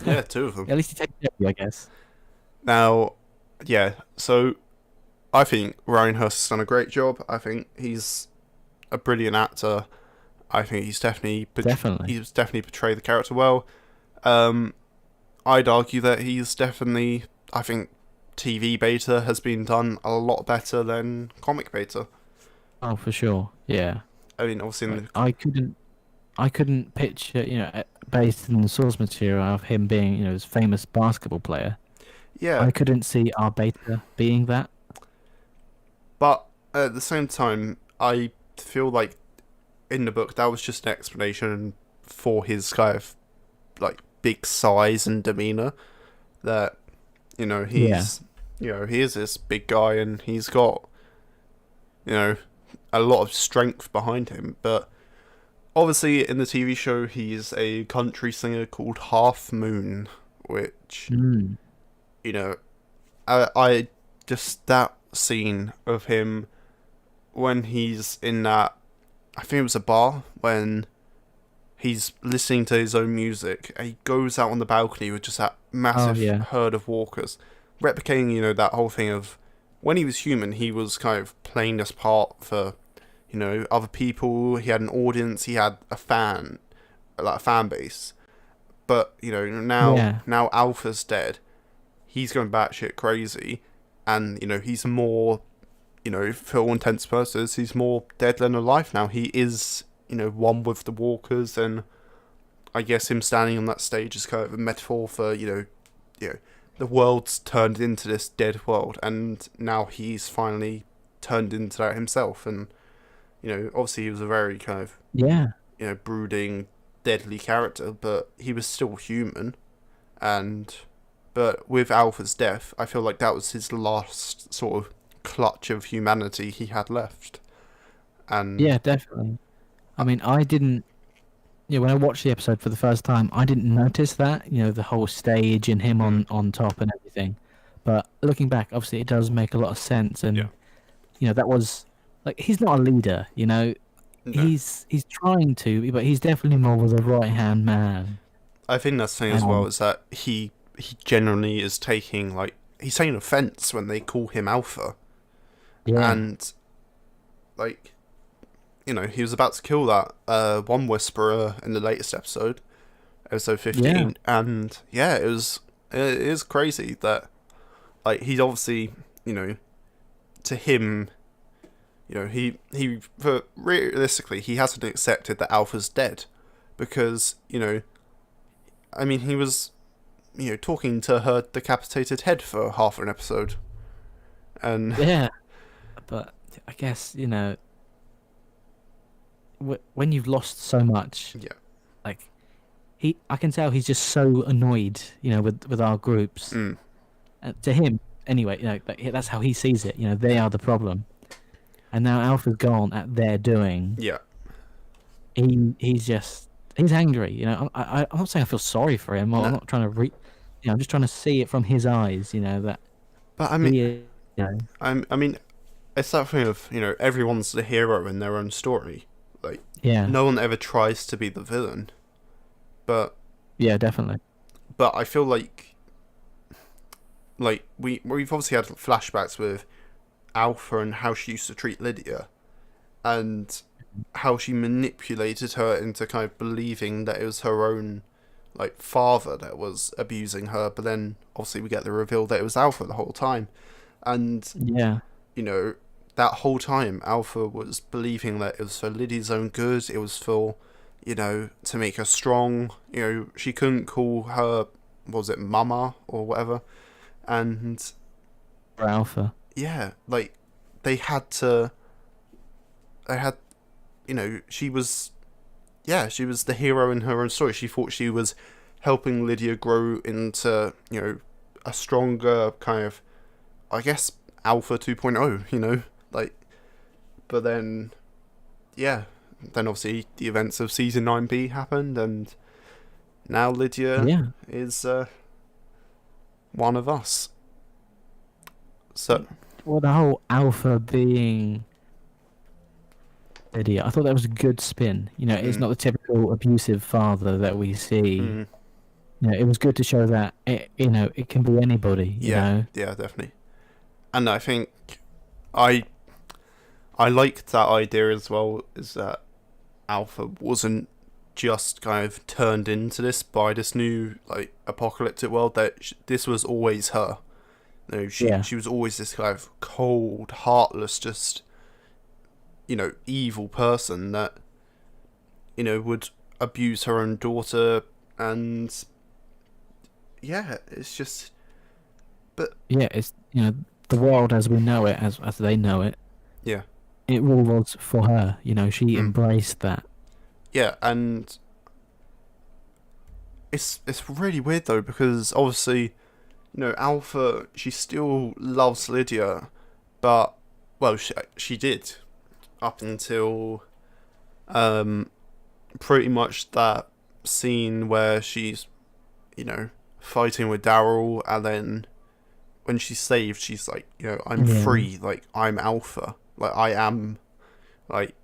Speaker 2: at
Speaker 1: two of them.
Speaker 2: least you take care of you, I guess.
Speaker 1: Now, yeah. So I think Ryan Hurst has done a great job. I think he's a brilliant actor. I think
Speaker 2: Definitely.
Speaker 1: he's definitely portrayed the character well. Um, I'd argue that he's definitely. I think TV beta has been done a lot better than comic beta.
Speaker 2: Oh, for sure. Yeah.
Speaker 1: I mean, obviously, in
Speaker 2: Like
Speaker 1: the,
Speaker 2: I couldn't picture, based on the source material of him being, this famous basketball player.
Speaker 1: yeah,
Speaker 2: I couldn't see our beta being that.
Speaker 1: but at the same time, I feel like in the book that was just an explanation for his kind of like big size and demeanor. That
Speaker 2: Yeah.
Speaker 1: he is this big guy and he's got you know a lot of strength behind him, but obviously in the TV show he's a country singer called Half Moon, which
Speaker 2: Mm.
Speaker 1: you know I just that scene of him when he's in that, I think it was a bar, when he's listening to his own music and he goes out on the balcony with just that
Speaker 2: Oh
Speaker 1: massive
Speaker 2: yeah.
Speaker 1: herd of walkers, replicating that whole thing of when he was human he was kind of playing this part for other people. He had an audience, he had a fan base, but
Speaker 2: Yeah.
Speaker 1: now Alpha's dead, he's going batshit crazy, and he's more, for all intents and purposes, he's more dead than alive now. He is, one with the walkers, and I guess him standing on that stage is kind of a metaphor for, the world's turned into this dead world, and now he's finally turned into that himself. And, obviously he was a very kind of,
Speaker 2: Yeah.
Speaker 1: brooding, deadly character, but he was still human. But with Alpha's death, I feel like that was his last sort of clutch of humanity he had left. And
Speaker 2: Yeah, definitely. I mean, I didn't. Yeah, when I watched the episode for the first time, I didn't notice that. The whole stage and him
Speaker 1: mm,
Speaker 2: on top and everything. But looking back, obviously, it does make a lot of sense.
Speaker 1: yeah,
Speaker 2: And that was like he's not a leader.
Speaker 1: no,
Speaker 2: He's trying to, but he's definitely more of a right hand man.
Speaker 1: I think that's the thing as well
Speaker 2: Um,
Speaker 1: is that he generally is taking he's taking offense when they call him Alpha,
Speaker 2: yeah,
Speaker 1: and like he was about to kill that one whisperer in the latest episode
Speaker 2: yeah,
Speaker 1: 15, and yeah, it is crazy that he's obviously to him he for realistically he hasn't accepted that Alpha's dead, because I mean he was talking to her decapitated head for half an episode, and
Speaker 2: yeah. But I guess when you've lost so much,
Speaker 1: yeah,
Speaker 2: like I can tell he's just so annoyed, with our groups.
Speaker 1: mm,
Speaker 2: To him, anyway, like, that's how he sees it. They are the problem, and now Alpha's gone at their doing.
Speaker 1: yeah,
Speaker 2: He's angry. I'm not saying I feel sorry for him. Or I'm
Speaker 1: no,
Speaker 2: not trying to I'm just trying to see it from his eyes. That
Speaker 1: but I mean
Speaker 2: he is.
Speaker 1: I mean it's that thing of everyone's the hero in their own story. Like
Speaker 2: Yeah,
Speaker 1: no one ever tries to be the villain, but
Speaker 2: yeah, definitely.
Speaker 1: I feel like we've obviously had flashbacks with Alpha and how she used to treat Lydia, and how she manipulated her into kind of believing that it was her own father that was abusing her, but then obviously we get the reveal that it was Alpha the whole time. And
Speaker 2: Yeah,
Speaker 1: that whole time Alpha was believing that it was for Lydia's own good, it was for to make her strong. She couldn't call her, what was it, mama or whatever. And
Speaker 2: for Alpha.
Speaker 1: yeah, they had to they had she was, yeah, she was the hero in her own story. She thought she was helping Lydia grow into a stronger kind of, I guess, Alpha 2.0, Like, but then, yeah, then obviously the events of season 9B happened, and now Lydia
Speaker 2: Yeah.
Speaker 1: is one of us. So
Speaker 2: Well, the whole Alpha being Lydia, I thought that was a good spin. You know, it's
Speaker 1: Mm.
Speaker 2: not the typical abusive father that we see.
Speaker 1: mm,
Speaker 2: You know, it was good to show that it can be anybody. You
Speaker 1: yeah,
Speaker 2: know.
Speaker 1: yeah, definitely. And I think I I liked that idea as well. Is that Alpha wasn't just kind of turned into this by this new like apocalyptic world. That this was always her. You know,
Speaker 2: Yeah.
Speaker 1: she was always this kind of cold, heartless, just evil person that would abuse her own daughter, and yeah, it's just. But
Speaker 2: Yeah. It's the world as we know it, as they know it.
Speaker 1: yeah,
Speaker 2: It all was for her. You know, she
Speaker 1: mm,
Speaker 2: embraced that.
Speaker 1: yeah, and it's really weird though because obviously, Alpha she still loves Lydia, but well, she did up until pretty much that scene where she's fighting with Daryl, and then when she's saved, she's like, I'm
Speaker 2: Yeah.
Speaker 1: free, like I'm Alpha, like I am, like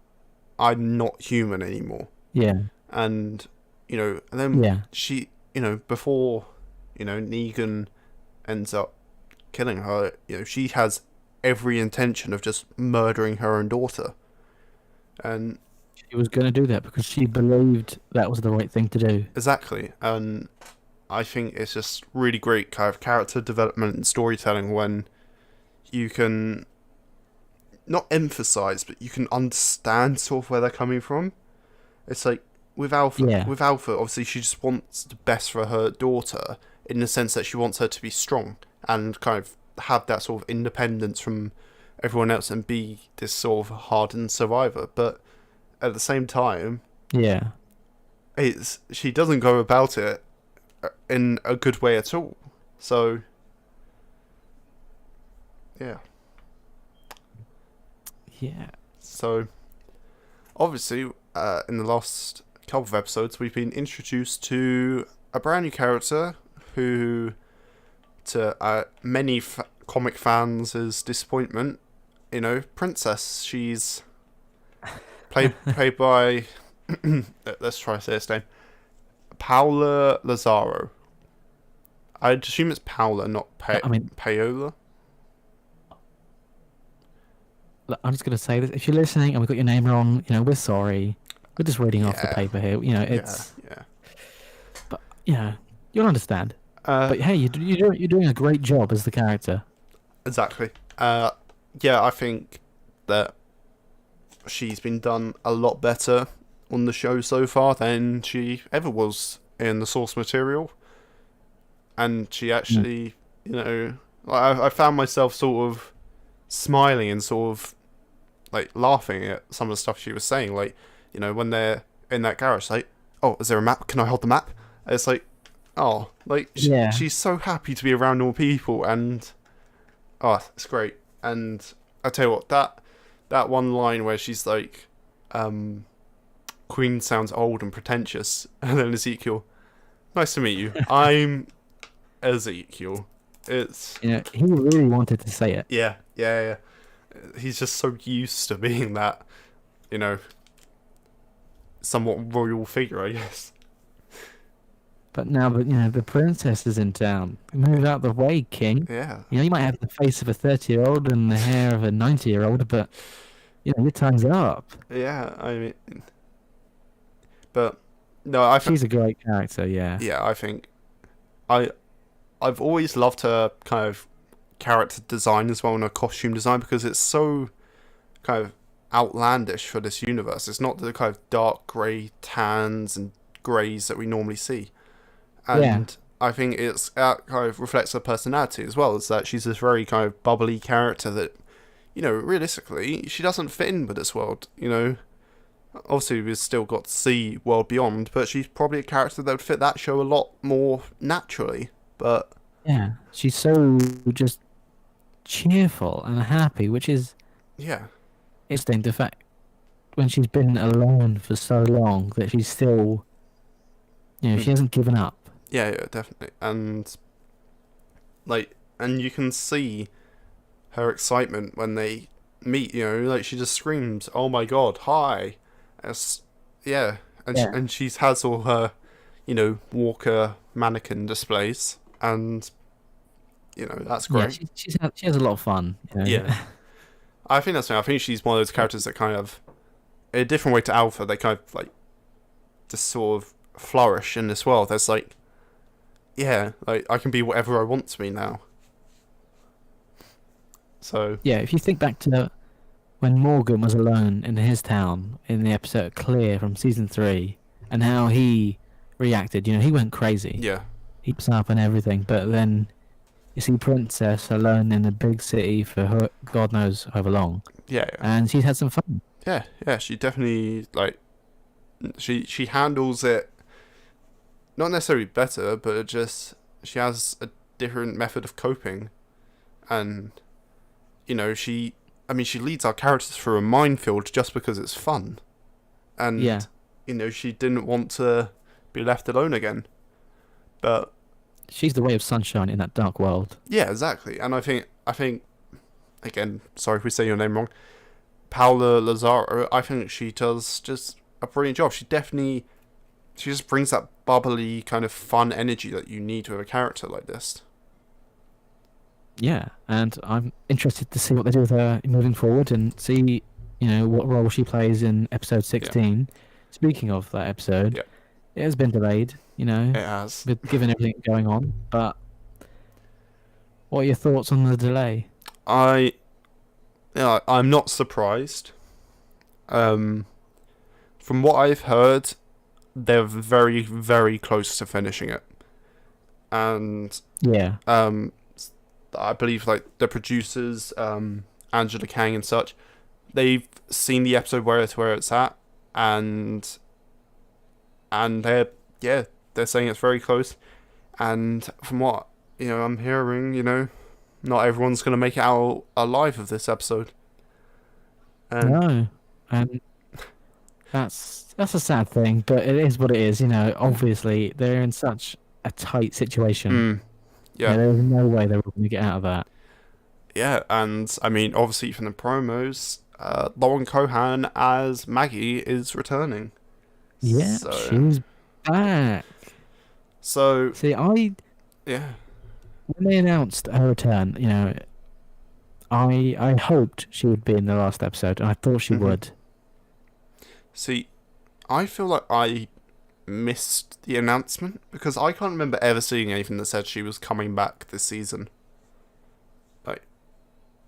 Speaker 1: I'm not human anymore,
Speaker 2: Yeah.
Speaker 1: and and then
Speaker 2: Yeah.
Speaker 1: she, before Negan ends up killing her, she has every intention of just murdering her own daughter, and
Speaker 2: She was going to do that because she believed that was the right thing to do.
Speaker 1: exactly, and I think it's just really great kind of character development and storytelling when you can not emphasize, but you can understand sort of where they're coming from. It's like with Alpha,
Speaker 2: Yeah.
Speaker 1: obviously she just wants the best for her daughter in the sense that she wants her to be strong and kind of have that sort of independence from everyone else and be this sort of hardened survivor. But at the same time,
Speaker 2: Yeah.
Speaker 1: she doesn't go about it in a good way at all. So yeah.
Speaker 2: Yeah.
Speaker 1: So obviously, in the last couple of episodes, we've been introduced to a brand new character who, to many comic fans' disappointment, Princess. She's played by let's try to say his name, Paola Lazaro. I'd assume it's Paola, not Paola.
Speaker 2: Look, I'm just going to say this. If you're listening and we got your name wrong, we're sorry. We're just reading off the
Speaker 1: Yeah.
Speaker 2: paper here. It's...
Speaker 1: Yeah.
Speaker 2: But, you'll understand.
Speaker 1: Uh,
Speaker 2: But, hey, you're doing a great job as the character.
Speaker 1: Exactly. Yeah, I think that she's been done a lot better on the show so far than she ever was in the source material. And she actually, I found myself sort of smiling and sort of like laughing at some of the stuff she was saying. Like, when they're in that garage, like, oh, is there a map? Can I hold the map? And it's like, oh, like
Speaker 2: Yeah.
Speaker 1: she's so happy to be around all people, and oh, it's great. And I tell you what, that one line where she's like, Queen sounds old and pretentious, and then Ezekiel, nice to meet you. I'm Ezekiel. It's
Speaker 2: He really wanted to say it.
Speaker 1: yeah. He's just so used to being that, somewhat royal figure, I guess.
Speaker 2: But now that, the princess is in town, move out the way, king.
Speaker 1: Yeah.
Speaker 2: You might have the face of a 30-year-old and the hair of a 90-year-old, but, your time's up.
Speaker 1: Yeah, I mean, but no, I think
Speaker 2: She's a great character, yeah.
Speaker 1: yeah, I think I've always loved her kind of character design as well, and her costume design, because it's so kind of outlandish for this universe. It's not the kind of dark grey tans and greys that we normally see, and
Speaker 2: Yeah.
Speaker 1: I think it kind of reflects her personality as well. Is that she's this very kind of bubbly character that, realistically, she doesn't fit in with this world. Obviously we've still got to see World Beyond, but she's probably a character that would fit that show a lot more naturally. But
Speaker 2: Yeah. She's so just cheerful and happy, which is
Speaker 1: Yeah.
Speaker 2: Interesting, the fact when she's been alone for so long that she's still, she
Speaker 1: Mm.
Speaker 2: hasn't given up.
Speaker 1: Yeah, yeah, definitely. And and you can see her excitement when they meet. Like she just screams, "Oh my god, hi!" It's, yeah, and
Speaker 2: Yeah.
Speaker 1: she has all her, Walker mannequin displays, and that's
Speaker 2: Yeah,
Speaker 1: great.
Speaker 2: she has a lot of fun.
Speaker 1: Yeah, I think that's. I think she's one of those characters that kind of, in a different way to Alpha, they kind of like just sort of flourish in this world. There's like, yeah, like I can be whatever I want to be now. So
Speaker 2: Yeah, if you think back to when Morgan was alone in his town in the episode Clear from season 3, and how he reacted, he went crazy.
Speaker 1: yeah,
Speaker 2: He was up and everything, but then you see Princess alone in a big city for God knows however long,
Speaker 1: yeah,
Speaker 2: and she's had some fun.
Speaker 1: yeah. She definitely like she handles it not necessarily better, but it just she has a different method of coping, and she leads our characters through a minefield just because it's fun, and
Speaker 2: Yeah,
Speaker 1: she didn't want to be left alone again, but
Speaker 2: she's the ray of sunshine in that dark world.
Speaker 1: yeah, exactly. And I think again, sorry if we say your name wrong, Paula Lazaro. I think she does just a brilliant job. She just brings that bubbly kind of fun energy that you need with a character like this.
Speaker 2: Yeah, and I'm interested to see what they do with her moving forward and see, what role she plays in episode 16. Speaking of that episode,
Speaker 1: Yeah.
Speaker 2: it has been delayed,
Speaker 1: It has.
Speaker 2: with given everything going on. But what are your thoughts on the delay?
Speaker 1: I'm not surprised. From what I've heard, they're very, very close to finishing it, and
Speaker 2: Yeah,
Speaker 1: I believe like the producers, Angela Kang and such, they've seen the episode where it's at, and they're saying it's very close, and from what I'm hearing, not everyone's gonna make it out alive of this episode. And
Speaker 2: no, and that's a sad thing, but it is what it is. Obviously they're in such a tight situation.
Speaker 1: yeah,
Speaker 2: There's no way they're going to get out of that.
Speaker 1: yeah, and I mean, obviously from the promos, Lauren Cohan as Maggie is returning.
Speaker 2: Yeah,
Speaker 1: So,
Speaker 2: she's back.
Speaker 1: so
Speaker 2: See,
Speaker 1: yeah,
Speaker 2: when they announced her return, I hoped she would be in the last episode, and I thought she
Speaker 1: Mhm.
Speaker 2: would.
Speaker 1: see, I feel like I missed the announcement because I can't remember ever seeing anything that said she was coming back this season. Like,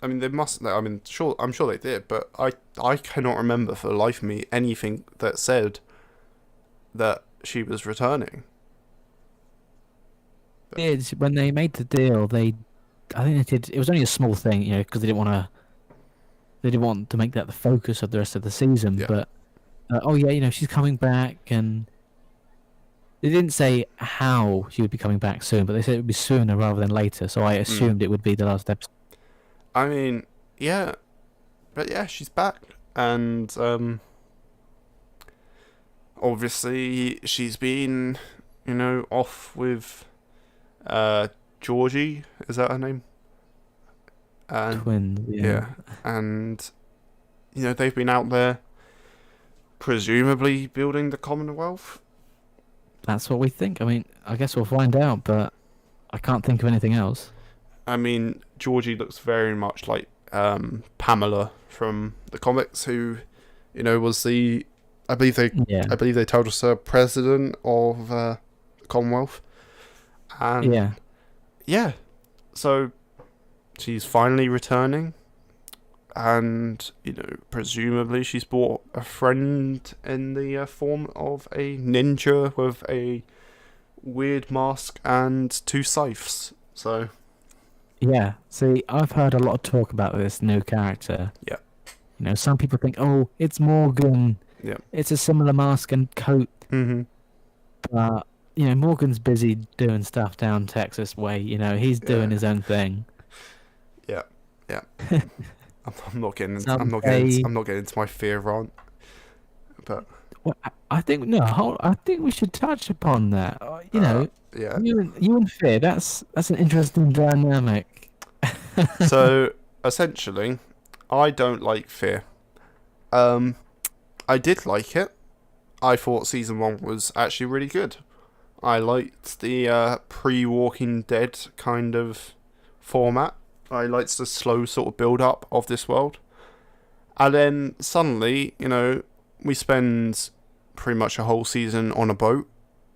Speaker 1: I mean, they must. I mean, I'm sure they did, but I cannot remember for the life of me anything that said that she was returning.
Speaker 2: It's when they made the deal. I think they did. It was only a small thing, because they didn't want to. They didn't want to make that the focus of the rest of the season.
Speaker 1: Yeah.
Speaker 2: But oh yeah, she's coming back, and they didn't say how she would be coming back soon, but they said it would be sooner rather than later. So I assumed it would be the last episode.
Speaker 1: I mean, yeah, but yeah, she's back, and obviously she's been, off with Georgie. Is that her name? And
Speaker 2: Twins.
Speaker 1: yeah, and they've been out there, presumably building the Commonwealth.
Speaker 2: That's what we think. I mean, I guess we'll find out, but I can't think of anything else.
Speaker 1: I mean, Georgie looks very much like Pamela from the comics, who, was the, I believe they told us president of the Commonwealth, and
Speaker 2: Yeah.
Speaker 1: So she's finally returning, and presumably she's brought a friend in the form of a ninja with a weird mask and 2 scythes. So
Speaker 2: Yeah. See, I've heard a lot of talk about this new character.
Speaker 1: Yeah.
Speaker 2: Some people think, oh, it's Morgan.
Speaker 1: Yeah.
Speaker 2: It's a similar mask and coat.
Speaker 1: Mm-hmm.
Speaker 2: But, Morgan's busy doing stuff down Texas way. He's doing his own thing.
Speaker 1: Yeah. I'm not getting into,
Speaker 2: Someday,
Speaker 1: I'm not getting into my fear rant. But
Speaker 2: well, I think no, I think we should touch upon that. You
Speaker 1: uh,
Speaker 2: know,
Speaker 1: yeah.
Speaker 2: you and Fear. That's an interesting dynamic.
Speaker 1: So essentially, I don't like fear. Um, I did like it. I thought season 1 was actually really good. I liked the pre-Walking Dead kind of format. I liked the slow sort of build-up of this world. And then suddenly, we spend pretty much a whole season on a boat.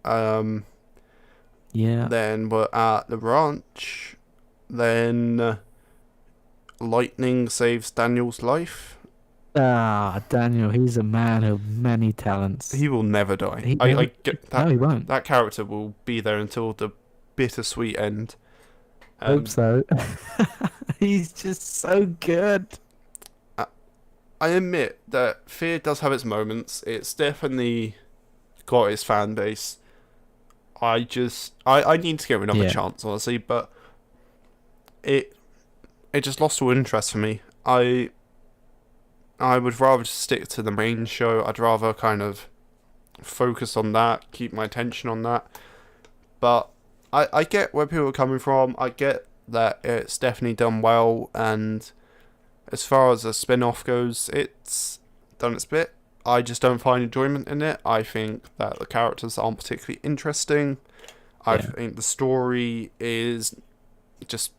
Speaker 2: Yeah.
Speaker 1: Then we're at the ranch. Then lightning saves Daniel's life.
Speaker 2: Ah, Daniel, he's a man of many talents.
Speaker 1: He will never die.
Speaker 2: He
Speaker 1: I
Speaker 2: never,
Speaker 1: get that.
Speaker 2: no, he won't.
Speaker 1: That character will be there until the bittersweet end.
Speaker 2: Hope so. He's just so good.
Speaker 1: I admit that Fear does have its moments. It's definitely got its fan base. I need to give it another chance, honestly, but it just lost all interest for me. I would rather just stick to the main show. I'd rather kind of focus on that, keep my attention on that. But I get where people are coming from. I get that it's definitely done well, and as far as a spin-off goes, it's done its bit. I just don't find enjoyment in it. I think that the characters aren't particularly interesting. I think the story is just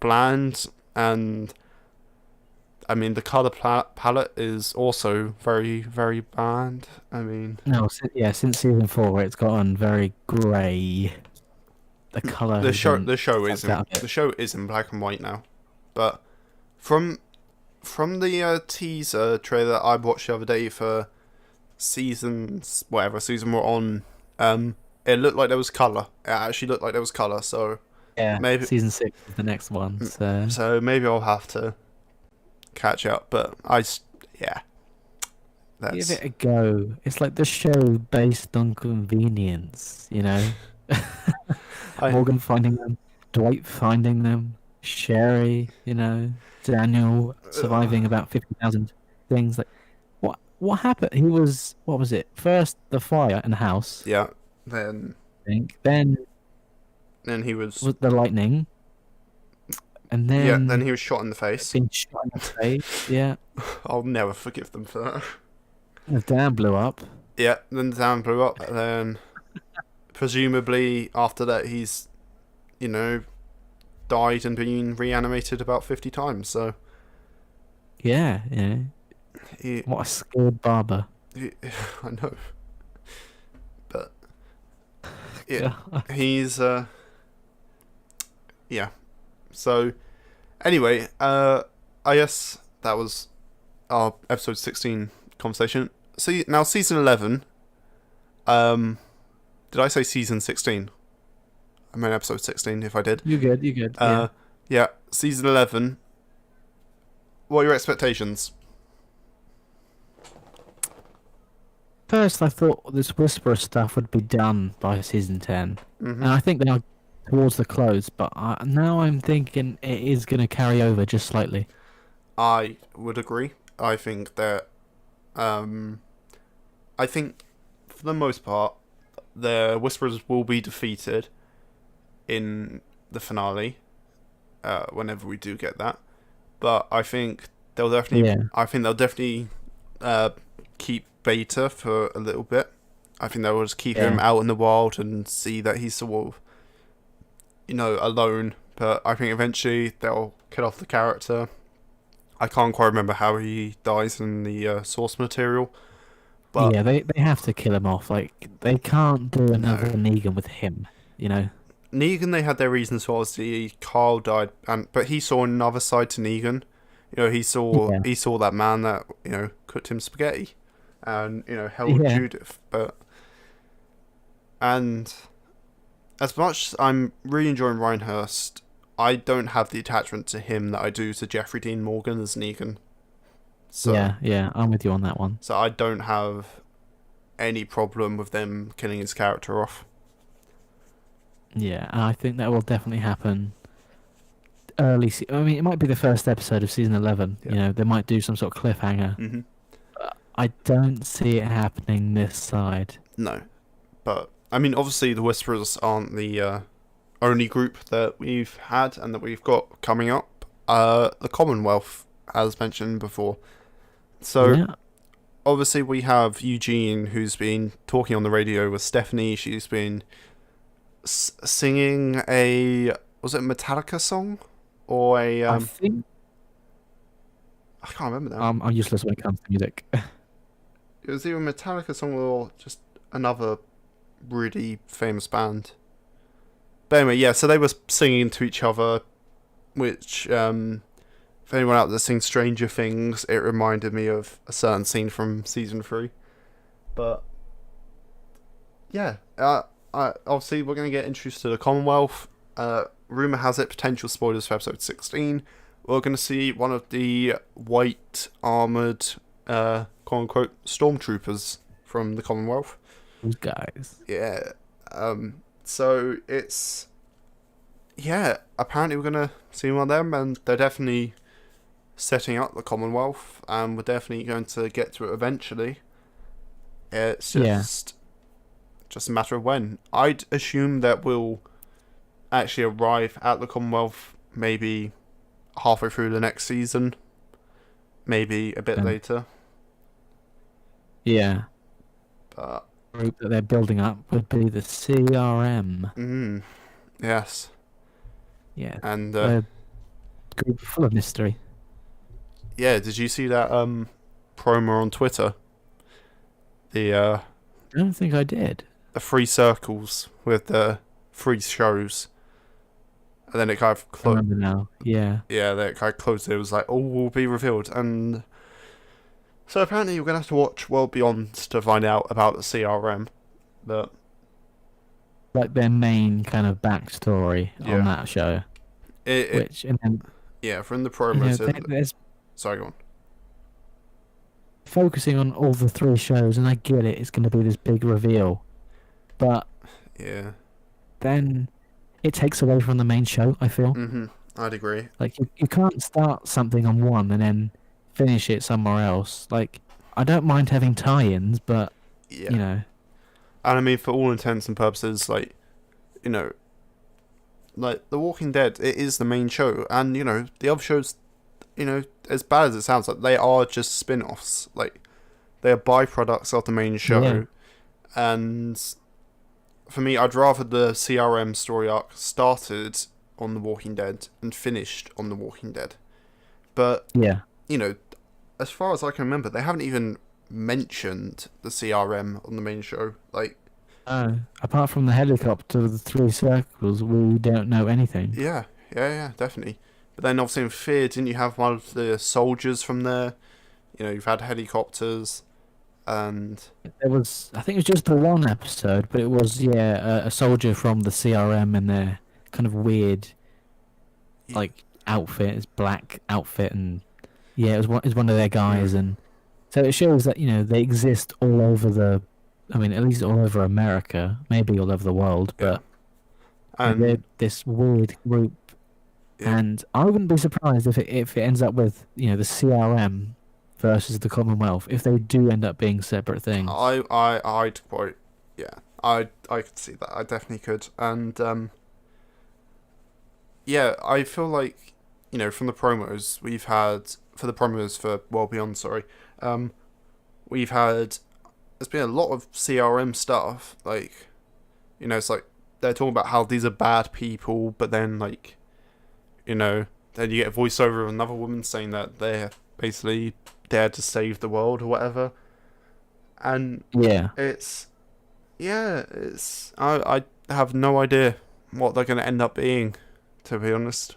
Speaker 1: bland, and I mean the color palette is also very, very bland. I mean,
Speaker 2: No, since season 4, it's gotten very grey. The color.
Speaker 1: the show is in black and white now, but from the teaser trailer I watched the other day for season we're on, it looked like there was color. It actually looked like there was color. So
Speaker 2: yeah,
Speaker 1: maybe
Speaker 2: season 6 is the next one.
Speaker 1: so maybe I'll have to catch up. But
Speaker 2: give it a go. It's like the show based on convenience, Morgan finding them, Dwight finding them, Sherry, Daniel surviving about 50,000 things. Like, what happened? He was, what was it? First the fire in the house.
Speaker 1: Yeah. Then
Speaker 2: I think. Then
Speaker 1: he was
Speaker 2: the lightning. And then
Speaker 1: then he was shot in the face.
Speaker 2: Been shot in the face. Yeah.
Speaker 1: I'll never forgive them for that.
Speaker 2: The dam blew up.
Speaker 1: Yeah. Then the dam blew up. And then presumably after that he's died and been reanimated about 50 times. So
Speaker 2: yeah. What a skilled barber.
Speaker 1: I know. But yeah, he's yeah. So anyway, I guess that was our episode 16 conversation. See, now season 11. Did I say season 16? I meant episode 16 if I did.
Speaker 2: You good.
Speaker 1: Yeah, season 11. What are your expectations?
Speaker 2: First, I thought this Whisperer stuff would be done by season 10.
Speaker 1: Mm-hmm.
Speaker 2: And I think they are towards the close, but now I'm thinking it is going to carry over just slightly.
Speaker 1: I would agree. I think that, I think for the most part, the Whisperers will be defeated in the finale, whenever we do get that. But I think they'll definitely, keep Beta for a little bit. I think they'll just keep him out in the wild and see that he's sort of, alone. But I think eventually they'll kill off the character. I can't quite remember how he dies in the source material. But
Speaker 2: yeah, they have to kill him off. Like, they can't do another Negan with him,
Speaker 1: Negan, they had their reasons for. Obviously, Carl died, but he saw another side to Negan. He saw that man that cooked him spaghetti, and held Judith. And as much as I'm really enjoying Ryan Hurst, I don't have the attachment to him that I do to Jeffrey Dean Morgan as Negan. So,
Speaker 2: yeah, I'm with you on that one.
Speaker 1: So I don't have any problem with them killing his character off.
Speaker 2: Yeah, and I think that will definitely happen. I mean, it might be the first episode of season 11.
Speaker 1: Yeah.
Speaker 2: You know, they might do some sort of cliffhanger.
Speaker 1: Mm-hmm.
Speaker 2: I don't see it happening this side.
Speaker 1: No, but I mean, obviously, the Whisperers aren't the only group that we've had and that we've got coming up. The Commonwealth, as mentioned before. So
Speaker 2: Yeah.
Speaker 1: obviously, we have Eugene, who's been talking on the radio with Stephanie. She's been singing was it a Metallica song or a
Speaker 2: I think
Speaker 1: I can't remember now.
Speaker 2: I'm useless when it comes to music.
Speaker 1: It was either a Metallica song or just another really famous band. But anyway, yeah, so they were singing to each other, which, if anyone out there sings Stranger Things, it reminded me of a certain scene from season 3. But, yeah, obviously we're going to get introduced to the Commonwealth. Rumour has it, potential spoilers for episode 16. We're going to see one of the white armoured, quote-unquote, stormtroopers from the Commonwealth.
Speaker 2: Those guys.
Speaker 1: Yeah. So it's... Yeah, apparently we're going to see one of them, and they're definitely setting up the Commonwealth, and we're definitely going to get to it eventually. It's just a matter of when. I'd assume that we'll actually arrive at the Commonwealth maybe halfway through the next season, maybe a bit later.
Speaker 2: Yeah.
Speaker 1: But
Speaker 2: The group that they're building up would be the CRM.
Speaker 1: yes.
Speaker 2: Yeah.
Speaker 1: And
Speaker 2: A group full of mystery.
Speaker 1: yeah, did you see that promo on Twitter? The
Speaker 2: I don't think I did.
Speaker 1: the 3 circles with the 3 shows, and then it kind of
Speaker 2: I remember now. Yeah.
Speaker 1: yeah, then it kind of closed. It was like all will be revealed, and so apparently you're gonna have to watch World Beyond to find out about the CRM. But
Speaker 2: Like their main kind of backstory
Speaker 1: Yeah.
Speaker 2: on that show. Which, and then,
Speaker 1: yeah, from the
Speaker 2: you
Speaker 1: promos.
Speaker 2: know, there's
Speaker 1: Sorry, go on.
Speaker 2: focusing on all the 3 shows, and I get it, it's going to be this big reveal. But
Speaker 1: Yeah.
Speaker 2: then it takes away from the main show, I feel.
Speaker 1: I'd agree.
Speaker 2: Like, you can't start something on one and then finish it somewhere else. Like, I don't mind having tie-ins, but,
Speaker 1: Yeah.
Speaker 2: you know,
Speaker 1: And I mean, for all intents and purposes, like, you know, like The Walking Dead, it is the main show, and you know, the other shows, you know, as bad as it sounds, like they are just spin-offs. Like, they are byproducts of the main show,
Speaker 2: Yeah.
Speaker 1: and for me, I'd rather the CRM story arc started on The Walking Dead and finished on The Walking Dead. But
Speaker 2: yeah.
Speaker 1: you know, as far as I can remember, they haven't even mentioned the CRM on the main show. Like,
Speaker 2: Apart from the helicopter, the 3 circles, we don't know anything.
Speaker 1: yeah, definitely. But then obviously in Fear, didn't you have one of the soldiers from there? You know, you've had helicopters, and
Speaker 2: There was, I think it was just the one episode, but it was, a soldier from the CRM in their kind of weird, like, outfit, his black outfit, and yeah, it was one of their guys, and so it shows that, you know, they exist all over at least all over America, maybe all over the world, but
Speaker 1: and
Speaker 2: they're this weird group,
Speaker 1: Yeah.
Speaker 2: and I wouldn't be surprised if it ends up with, you know, the CRM versus the Commonwealth, if they do end up being separate things.
Speaker 1: I'd quite, yeah, I could see that. I definitely could, and yeah, I feel like, you know, from the promos we've had for World Beyond, sorry, we've had, there's been a lot of CRM stuff, like, you know, it's like they're talking about how these are bad people, but then, like, you know, then you get a voiceover of another woman saying that they're basically there to save the world or whatever, and
Speaker 2: Yeah.
Speaker 1: I have no idea what they're going to end up being, to be honest.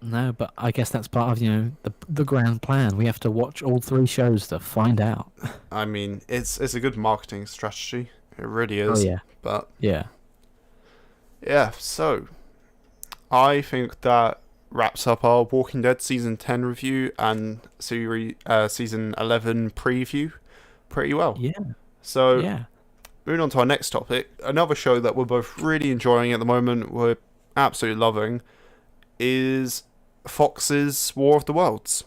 Speaker 2: No, but I guess that's part of, you know, the grand plan. We have to watch all 3 shows to find out.
Speaker 1: I mean, it's a good marketing strategy. It really
Speaker 2: Oh
Speaker 1: is.
Speaker 2: yeah,
Speaker 1: But
Speaker 2: yeah.
Speaker 1: yeah, so I think that wraps up our Walking Dead season 10 review and season 11 preview pretty well.
Speaker 2: Yeah,
Speaker 1: So
Speaker 2: yeah.
Speaker 1: moving on to our next topic, another show that we're both really enjoying at the moment, we're absolutely loving, is Fox's War of the Worlds.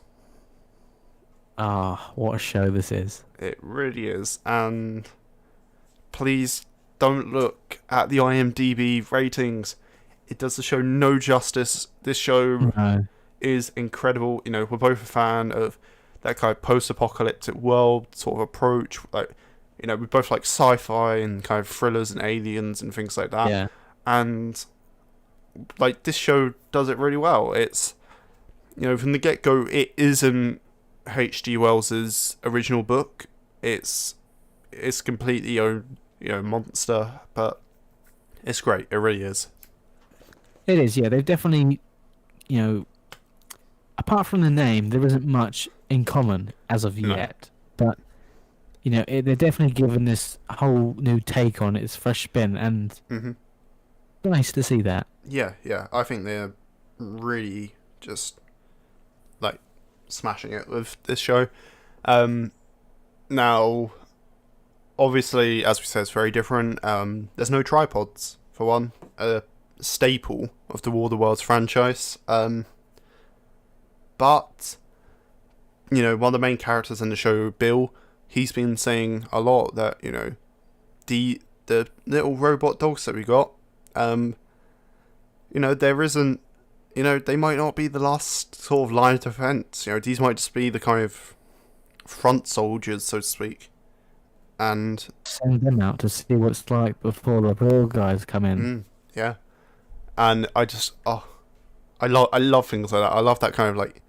Speaker 2: Ah, what a show this is.
Speaker 1: It really is. And please don't look at the IMDb ratings. It does the show no justice. This show
Speaker 2: No.
Speaker 1: is incredible. You know, we're both a fan of that kind of post-apocalyptic world sort of approach. Like, you know, we both like sci-fi and kind of thrillers and aliens and things like that.
Speaker 2: Yeah.
Speaker 1: And like this show does it really well. It's, you know, from the get-go, it isn't H.G. Wells's original book. It's completely own, you know, monster, but it's great. It really is.
Speaker 2: It is, yeah. They've definitely, you know, apart from the name, there isn't much in common as of
Speaker 1: No.
Speaker 2: yet. But, you know, they're definitely given this whole new take on its fresh spin, and
Speaker 1: hmm
Speaker 2: nice to see that.
Speaker 1: Yeah, yeah. I think they're really just like smashing it with this show. Now, obviously, as we said, it's very different. There's no tripods for one. A staple of the War of the Worlds franchise. But you know, one of the main characters in the show, Bill, he's been saying a lot that, you know, the little robot dogs that we got, you know, there isn't, you know, they might not be the last sort of line of defense. You know, these might just be the kind of front soldiers, so to speak. And
Speaker 2: Send them out to see what it's like before the real guys come in.
Speaker 1: yeah, and I just I love things like that. I love that kind of like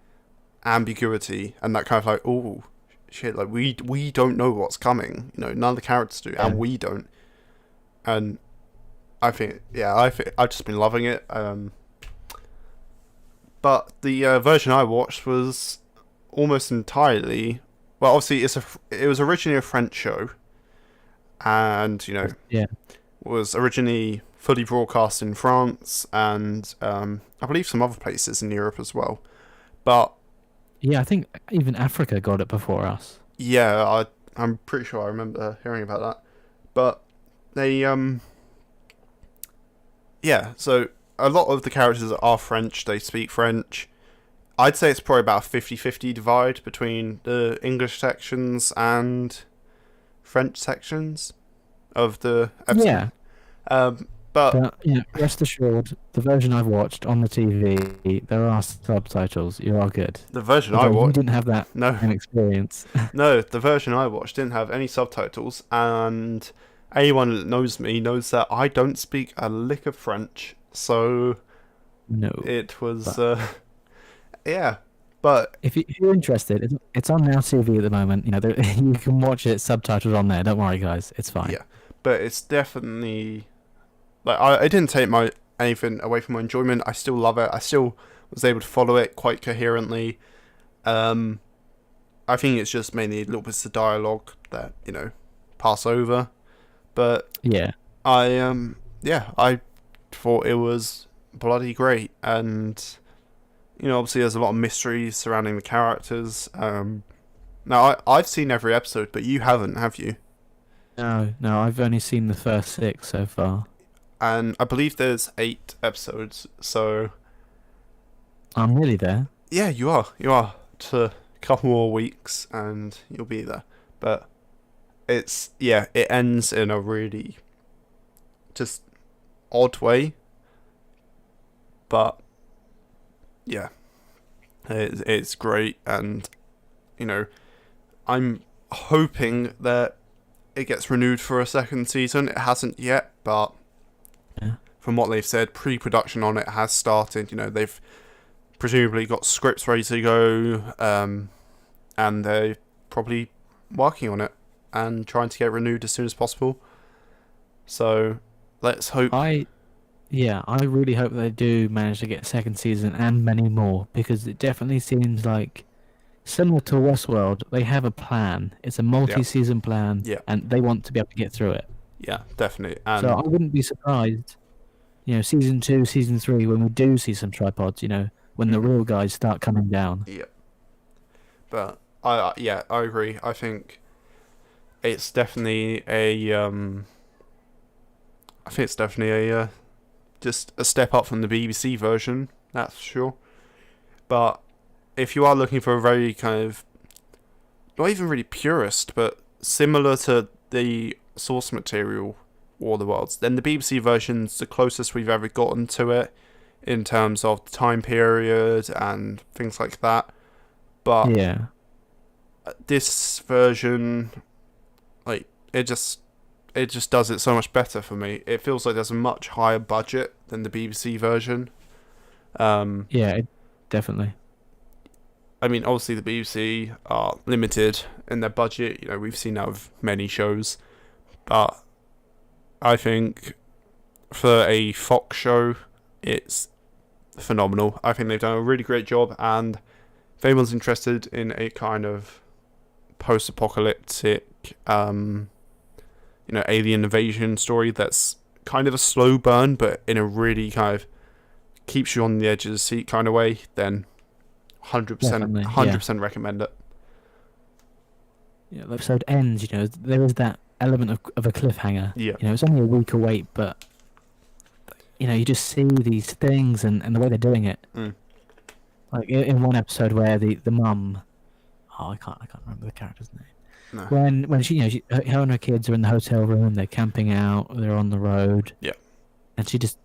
Speaker 1: ambiguity and that kind of like, oh shit, like we don't know what's coming. You know, none of the characters do, and we don't. And I think I've just been loving it. But the version I watched was almost entirely, well, obviously it was originally a French show, and you know,
Speaker 2: Yeah.
Speaker 1: was originally fully broadcast in France and I believe some other places in Europe as well. But
Speaker 2: Yeah, I think even Africa got it before us.
Speaker 1: yeah, I'm pretty sure I remember hearing about that. But they yeah, so a lot of the characters are French, they speak French. I'd say it's probably about a 50-50 divide between the English sections and French sections of the episode.
Speaker 2: Yeah.
Speaker 1: But
Speaker 2: But, you know, rest assured, the version I've watched on the TV, there are subtitles. You are good.
Speaker 1: the version I
Speaker 2: Although you
Speaker 1: watched,
Speaker 2: didn't have that
Speaker 1: no,
Speaker 2: same experience.
Speaker 1: no, the version I watched didn't have any subtitles, and anyone that knows me knows that I don't speak a lick of French, so
Speaker 2: No.
Speaker 1: it was,
Speaker 2: But-
Speaker 1: yeah, but
Speaker 2: If you're interested, it's on Now TV at the moment. You know, you can watch it subtitled on there. Don't worry, guys. It's fine.
Speaker 1: Yeah. but it's definitely, like, I didn't take anything away from my enjoyment. I still love it. I still was able to follow it quite coherently. I think it's just mainly little bits of dialogue that, you know, pass over, but
Speaker 2: Yeah.
Speaker 1: I thought it was bloody great, and you know, obviously there's a lot of mysteries surrounding the characters. Now I've seen every episode, but you haven't, have you?
Speaker 2: No, I've only seen the first 6 so far.
Speaker 1: And I believe there's 8 episodes, so
Speaker 2: I'm nearly there.
Speaker 1: yeah, you are. Just a couple more weeks, and you'll be there. But it ends in a really just odd way. But yeah, it's great, and you know, I'm hoping that it gets renewed for a second season. It hasn't yet, but
Speaker 2: Yeah.
Speaker 1: from what they've said, pre-production on it has started. You know, they've presumably got scripts ready to go, and they're probably working on it and trying to get renewed as soon as possible. So let's hope.
Speaker 2: I really hope they do manage to get a second season and many more, because it definitely seems like, similar to Westworld, they have a plan. It's a multi-season plan,
Speaker 1: Yeah.
Speaker 2: and they want to be able to get through it.
Speaker 1: Yeah, definitely. And
Speaker 2: So I wouldn't be surprised, you know, season 2, season 3, when we do see some tripods, you know, when the real guys start coming down.
Speaker 1: yeah, but I agree. I think it's definitely just a step up from the BBC version. that's for sure. But if you are looking for a very kind of, not even really purist, but similar to the source material War of the Worlds, then the BBC version's the closest we've ever gotten to it in terms of the time period and things like that. But
Speaker 2: Yeah.
Speaker 1: this version, like, it just does it so much better for me. It feels like there's a much higher budget than the BBC version.
Speaker 2: Yeah, definitely.
Speaker 1: I mean, obviously the BBC are limited in their budget. You know, we've seen that with many shows, but I think for a Fox show, it's phenomenal. I think they've done a really great job, and if anyone's interested in a kind of post-apocalyptic, alien invasion story that's kind of a slow burn, but in a really kind of keeps you on the edge of the seat kind of way, then 100%,
Speaker 2: Definitely,
Speaker 1: 100% recommend it.
Speaker 2: Yeah, the episode ends. There is that element of a cliffhanger.
Speaker 1: Yeah.
Speaker 2: It's only a week away, but you just see these things and the way they're doing it.
Speaker 1: Mm.
Speaker 2: Like in one episode where the mum, I can't remember the character's name.
Speaker 1: No.
Speaker 2: When she, her and her kids are in the hotel room, they're camping out, they're on the road.
Speaker 1: Yeah.
Speaker 2: And she just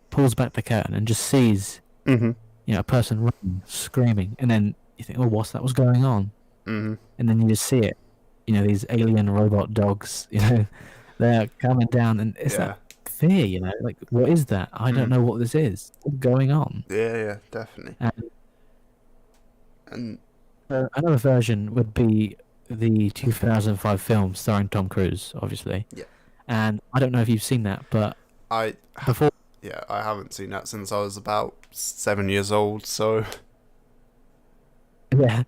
Speaker 2: pulls back the curtain and just sees
Speaker 1: Mm-hmm.
Speaker 2: a person running, screaming, and then you think, oh, what's going on?
Speaker 1: Mm-hmm.
Speaker 2: And then you just see it. These alien robot dogs. They're coming down, and it's that fear. Like, what is that? I don't know what this is. What's going on?
Speaker 1: Yeah, definitely. And
Speaker 2: Another version would be the 2005 film starring Tom Cruise, obviously.
Speaker 1: Yeah.
Speaker 2: And I don't know if you've seen that, but
Speaker 1: I haven't seen that since I was about 7 years old, so
Speaker 2: yeah,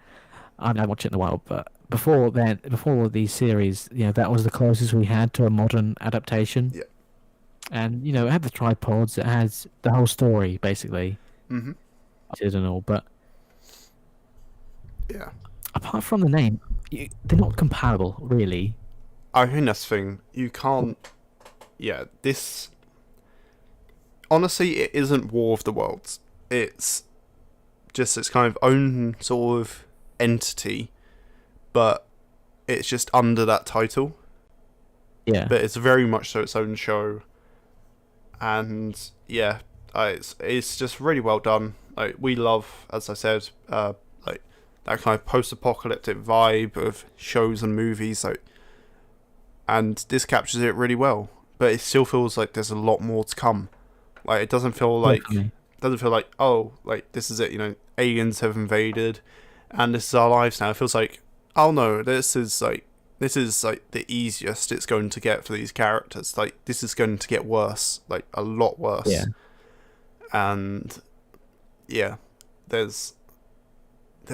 Speaker 2: I haven't watched it in a while. But before the series, that was the closest we had to a modern adaptation.
Speaker 1: Yeah.
Speaker 2: And it had the tripods, it has the whole story basically.
Speaker 1: Mm-hmm.
Speaker 2: And all, but
Speaker 1: Yeah.
Speaker 2: apart from the name, they're not comparable, really.
Speaker 1: I think that's the thing. You can't. Yeah, this. Honestly, it isn't War of the Worlds. It's just its kind of own sort of entity, but it's just under that title.
Speaker 2: Yeah.
Speaker 1: But it's very much so its own show. And yeah, it's just really well done. Like, we love, as I said, like that kind of post-apocalyptic vibe of shows and movies. Like, and this captures it really well. But it still feels like there's a lot more to come. Like, it doesn't feel like oh, like this is it. Aliens have invaded, and this is our lives now. It feels like, oh no, this is like the easiest it's going to get for these characters. Like, this is going to get worse, like a lot worse.
Speaker 2: Yeah.
Speaker 1: And yeah, there's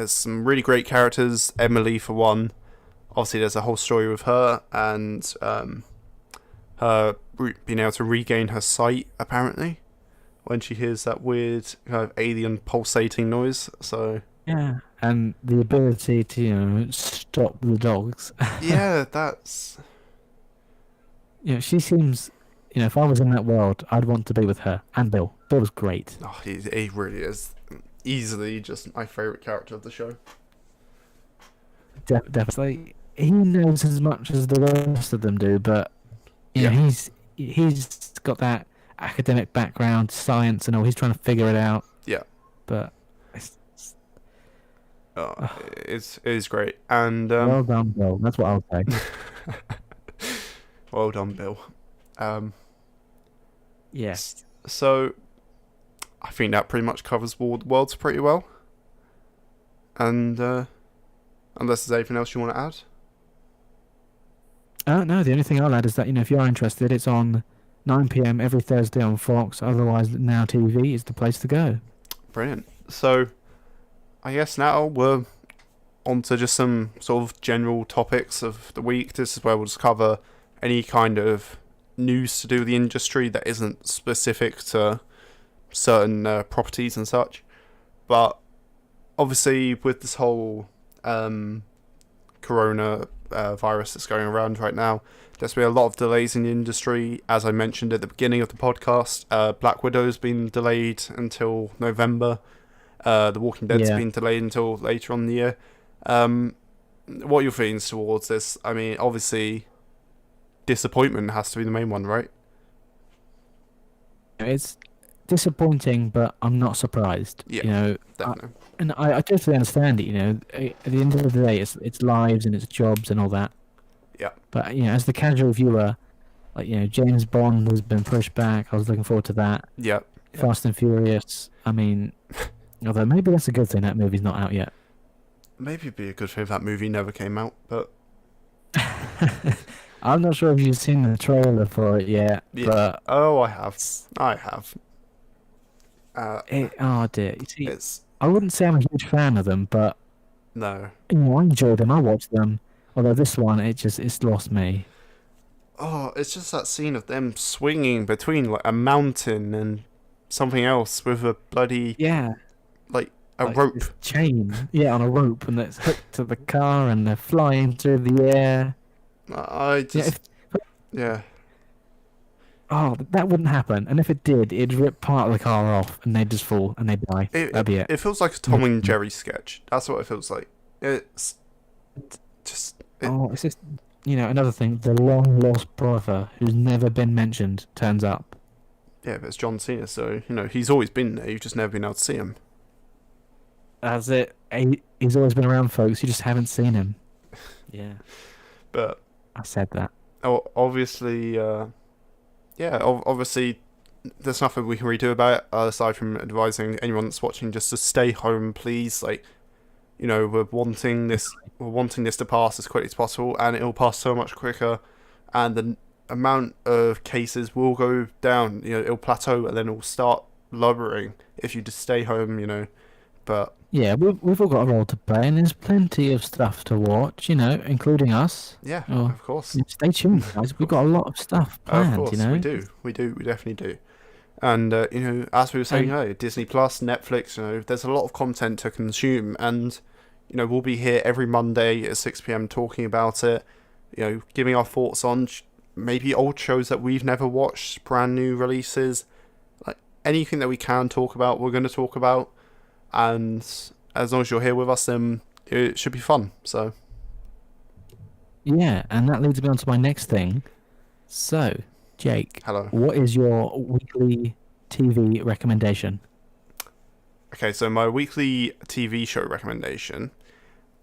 Speaker 1: some really great characters. Emily, for one. Obviously, there's a whole story with her and her being able to regain her sight, apparently, when she hears that weird kind of alien pulsating noise. So
Speaker 2: Yeah, and the ability to stop the dogs.
Speaker 1: yeah, that's
Speaker 2: She seems. If I was in that world, I'd want to be with her and Bill. Bill was great.
Speaker 1: he really is easily just my favourite character of the show.
Speaker 2: Definitely, he knows as much as the rest of them do, but
Speaker 1: Yeah.
Speaker 2: he's got that academic background, science and all. He's trying to figure it out.
Speaker 1: Yeah.
Speaker 2: But
Speaker 1: It is great. And
Speaker 2: well done, Bill. That's what I'll say.
Speaker 1: well done, Bill.
Speaker 2: Yes.
Speaker 1: So I think that pretty much covers War of the Worlds pretty well. And unless there's anything else you want to add?
Speaker 2: No, the only thing I'll add is that, if you are interested, it's on 9 p.m. every Thursday on Fox. Otherwise, Now TV is the place to go.
Speaker 1: Brilliant. So I guess now we're on to just some sort of general topics of the week. This is where we'll just cover any kind of news to do with the industry that isn't specific to certain properties and such. But obviously, with this whole corona virus that's going around right now. There's been a lot of delays in the industry. As I mentioned at the beginning of the podcast, Black Widow's been delayed until November. The Walking Dead's been delayed until later on in the year. What are your feelings towards this? I mean, obviously, disappointment has to be the main one, right?
Speaker 2: It's disappointing, but I'm not surprised.
Speaker 1: Yeah, definitely.
Speaker 2: I totally understand it. At the end of the day, it's lives and it's jobs and all that.
Speaker 1: Yeah.
Speaker 2: But as the casual viewer, like James Bond has been pushed back. I was looking forward to that.
Speaker 1: Yeah.
Speaker 2: Fast and Furious. I mean, although maybe that's a good thing that movie's not out yet.
Speaker 1: Maybe it'd be a good thing if that movie never came out, but
Speaker 2: I'm not sure if you've seen the trailer for it yet.
Speaker 1: yeah.
Speaker 2: But
Speaker 1: I have.
Speaker 2: oh dear. You see,
Speaker 1: It's
Speaker 2: I wouldn't say I'm a huge fan of them, but
Speaker 1: no.
Speaker 2: I enjoy them. I watch them. Although this one, it's lost me.
Speaker 1: Oh, it's just that scene of them swinging between like a mountain and something else with a bloody like rope
Speaker 2: this chain. Yeah, on a rope, and it's hooked to the car, and they're flying through the air.
Speaker 1: I just yeah.
Speaker 2: Oh, that wouldn't happen. And if it did, it'd rip part of the car off, and they'd just fall, and they'd die. That'd be it.
Speaker 1: It feels like a Tom and Jerry sketch. That's what it feels like. It's just
Speaker 2: it's just another thing. The long lost brother who's never been mentioned turns up.
Speaker 1: Yeah, but it's John Cena, so he's always been there. You've just never been able to see him.
Speaker 2: That's it. He's always been around, folks. You just haven't seen him. Yeah.
Speaker 1: But
Speaker 2: I said that.
Speaker 1: Oh, obviously, obviously, there's nothing we can really do about it aside from advising anyone that's watching just to stay home, please. Like, we're wanting this to pass as quickly as possible, and it'll pass so much quicker, and the amount of cases will go down. It'll plateau, and then it'll start lowering if you just stay home. But
Speaker 2: yeah, we've all got a role to play, and there's plenty of stuff to watch, including us.
Speaker 1: Yeah, of course.
Speaker 2: Stay tuned, guys. We've got a lot of stuff planned.
Speaker 1: Of course, we definitely do. And as we were saying earlier, Disney Plus, Netflix, there's a lot of content to consume, and we'll be here every Monday at 6 p.m. talking about it. Giving our thoughts on maybe old shows that we've never watched, brand new releases, like anything that we can talk about, we're going to talk about. And as long as you're here with us, then it should be fun. So
Speaker 2: yeah, and that leads me on to my next thing. So, Jake,
Speaker 1: hello.
Speaker 2: What is your weekly TV recommendation?
Speaker 1: Okay, so my weekly TV show recommendation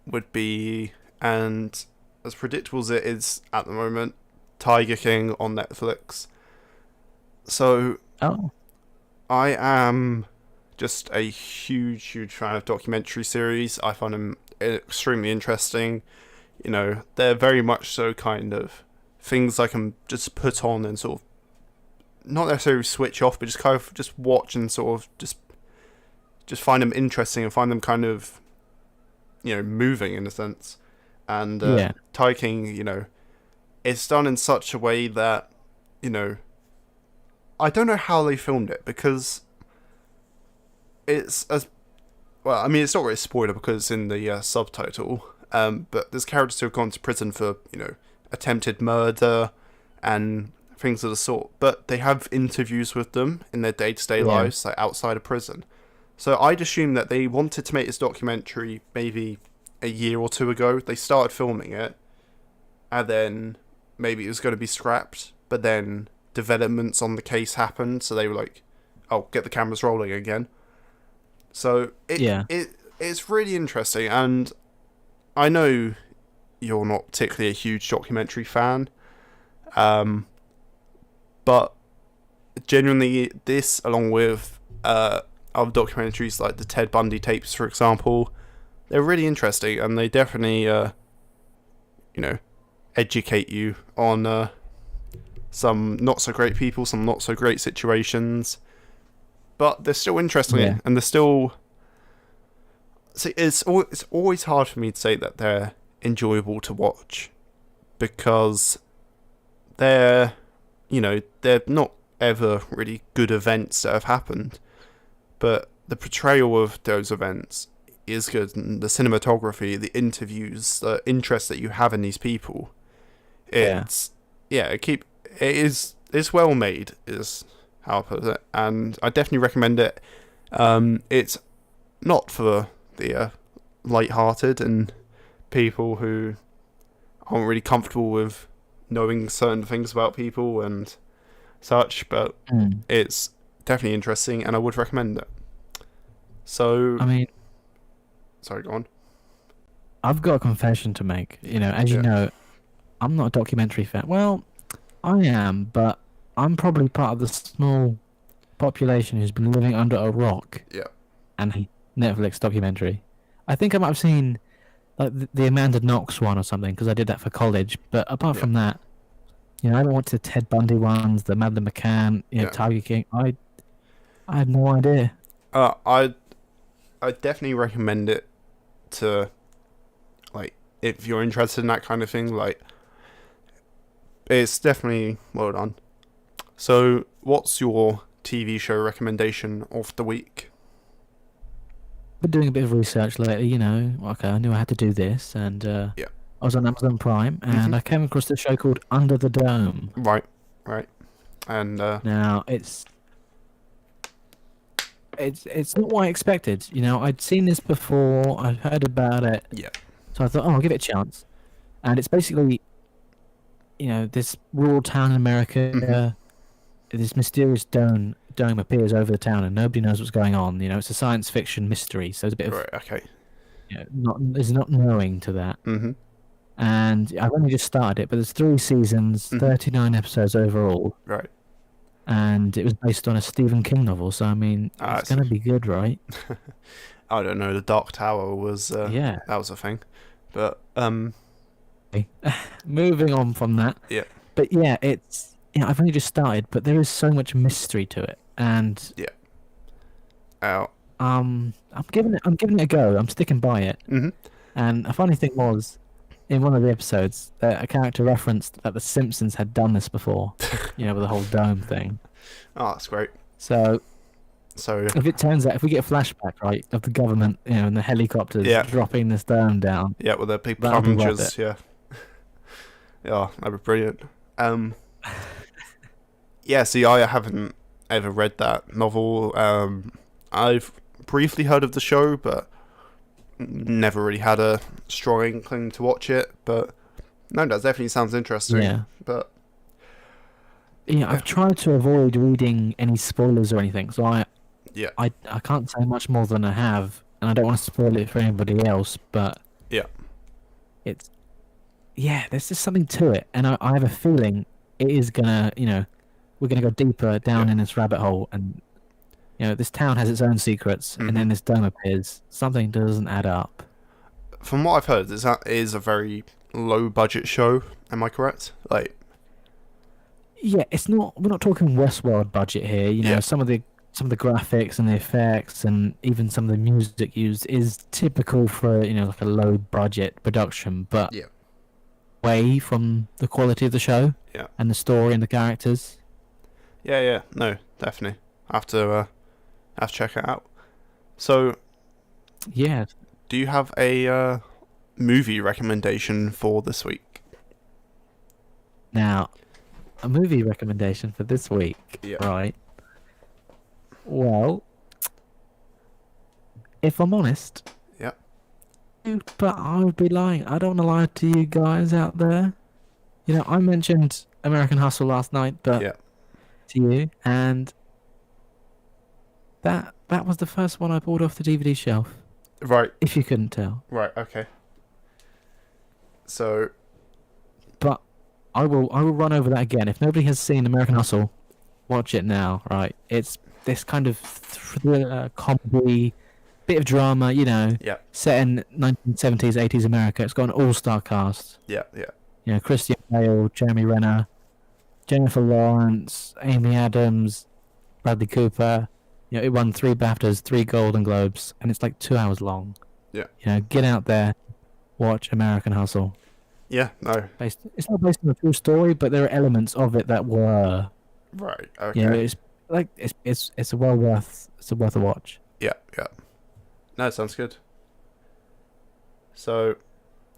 Speaker 1: would be, and as predictable as it is at the moment, Tiger King on Netflix. So, I am just a huge fan of documentary series. I find them extremely interesting. They're very much so kind of things I can just put on and sort of not necessarily switch off, but just kind of just watch and sort of just find them interesting and find them kind of moving in a sense. And Tiger King, it's done in such a way that I don't know how they filmed it, because it's as well. I mean, it's not really a spoiler because it's in the subtitle. But there's characters who have gone to prison for attempted murder and things of the sort. But they have interviews with them in their day-to-day lives, like outside of prison. So I'd assume that they wanted to make this documentary maybe a year or two ago. They started filming it, and then maybe it was going to be scrapped. But then developments on the case happened, so they were like, "Oh, get the cameras rolling again." So it's really interesting, and I know you're not particularly a huge documentary fan, but genuinely this, along with other documentaries like the Ted Bundy tapes, for example, they're really interesting, and they definitely educate you on some not so great people, some not so great situations. But they're still interesting, and they're still... See, it's always hard for me to say that they're enjoyable to watch, because they're not ever really good events that have happened, but the portrayal of those events is good. And the cinematography, the interviews, the interest that you have in these people. It's it's well made, is how I put it, and I definitely recommend it. It's not for the light-hearted and people who aren't really comfortable with knowing certain things about people and such, but it's definitely interesting, and I would recommend it. So,
Speaker 2: I mean,
Speaker 1: sorry, go on.
Speaker 2: I've got a confession to make. As you know, I'm not a documentary fan. Well, I am, but I'm probably part of the small population who's been living under a rock.
Speaker 1: Yeah.
Speaker 2: And a Netflix documentary. I think I might have seen like the Amanda Knox one or something, because I did that for college. But apart from that, I haven't watched the Ted Bundy ones, the Madeleine McCann, Tiger King. I had no idea.
Speaker 1: I definitely recommend it to, like, if you're interested in that kind of thing. Like, it's definitely well done. So, what's your TV show recommendation of the week?
Speaker 2: Been doing a bit of research lately. Okay, I knew I had to do this, and I was on Amazon Prime, and I came across this show called Under the Dome.
Speaker 1: Right, and
Speaker 2: now it's not what I expected. I'd seen this before, I'd heard about it, so I thought, I'll give it a chance. And it's basically, this rural town in America. This mysterious dome appears over the town, and nobody knows what's going on. It's a science fiction mystery, so there's a bit of there's not knowing to that. And I've only just started it, but there's 3 seasons, 39 episodes overall.
Speaker 1: Right.
Speaker 2: And it was based on a Stephen King novel, so I mean, it's going to be good, right?
Speaker 1: I don't know. The Dark Tower was that was a thing, but
Speaker 2: moving on from that.
Speaker 1: Yeah.
Speaker 2: But it's. I've only just started, but there is so much mystery to it, and I'm giving it a go. I'm sticking by it. And a funny thing was, in one of the episodes, a character referenced that The Simpsons had done this before, with the whole dome thing.
Speaker 1: Oh, that's great.
Speaker 2: So if it turns out, if we get a flashback, right, of the government, and the helicopters dropping this dome down,
Speaker 1: with the big plungers, that'd be brilliant. See, I haven't ever read that novel. I've briefly heard of the show, but never really had a strong inkling to watch it. But no, that definitely sounds interesting.
Speaker 2: Yeah.
Speaker 1: But
Speaker 2: I've tried to avoid reading any spoilers or anything, so I can't say much more than I have, and I don't want to spoil it for anybody else. But there's just something to it, and I have a feeling it is gonna, we're gonna go deeper down in this rabbit hole, and this town has its own secrets, and then this dome appears. Something doesn't add up.
Speaker 1: From what I've heard, this is a very low budget show. Am I correct? Like,
Speaker 2: it's not. We're not talking Westworld budget here. Some of the graphics and the effects, and even some of the music used is typical for like a low budget production, but away from the quality of the show and the story and the characters.
Speaker 1: No, definitely. I have to check it out. So, do you have a movie recommendation for this week?
Speaker 2: Now, a movie recommendation for this week, right? Well, if I'm honest, but I would be lying. I don't want to lie to you guys out there. I mentioned American Hustle last night, but to you, and that was the first one I pulled off the DVD shelf.
Speaker 1: Right.
Speaker 2: If you couldn't tell.
Speaker 1: Right. Okay. So.
Speaker 2: But I will run over that again. If nobody has seen American Hustle, watch it now. Right. It's this kind of thriller, comedy, bit of drama. Set in 1970s, 80s America. It's got an all-star cast. Christian Bale, Jeremy Renner, Jennifer Lawrence, Amy Adams, Bradley Cooper. It won 3 BAFTAs, 3 Golden Globes, and it's like 2 hours long. Get out there, watch American Hustle.
Speaker 1: No.
Speaker 2: It's not based on a true story, but there are elements of it that were.
Speaker 1: Right. Okay.
Speaker 2: It's worth a watch.
Speaker 1: No, it sounds good. So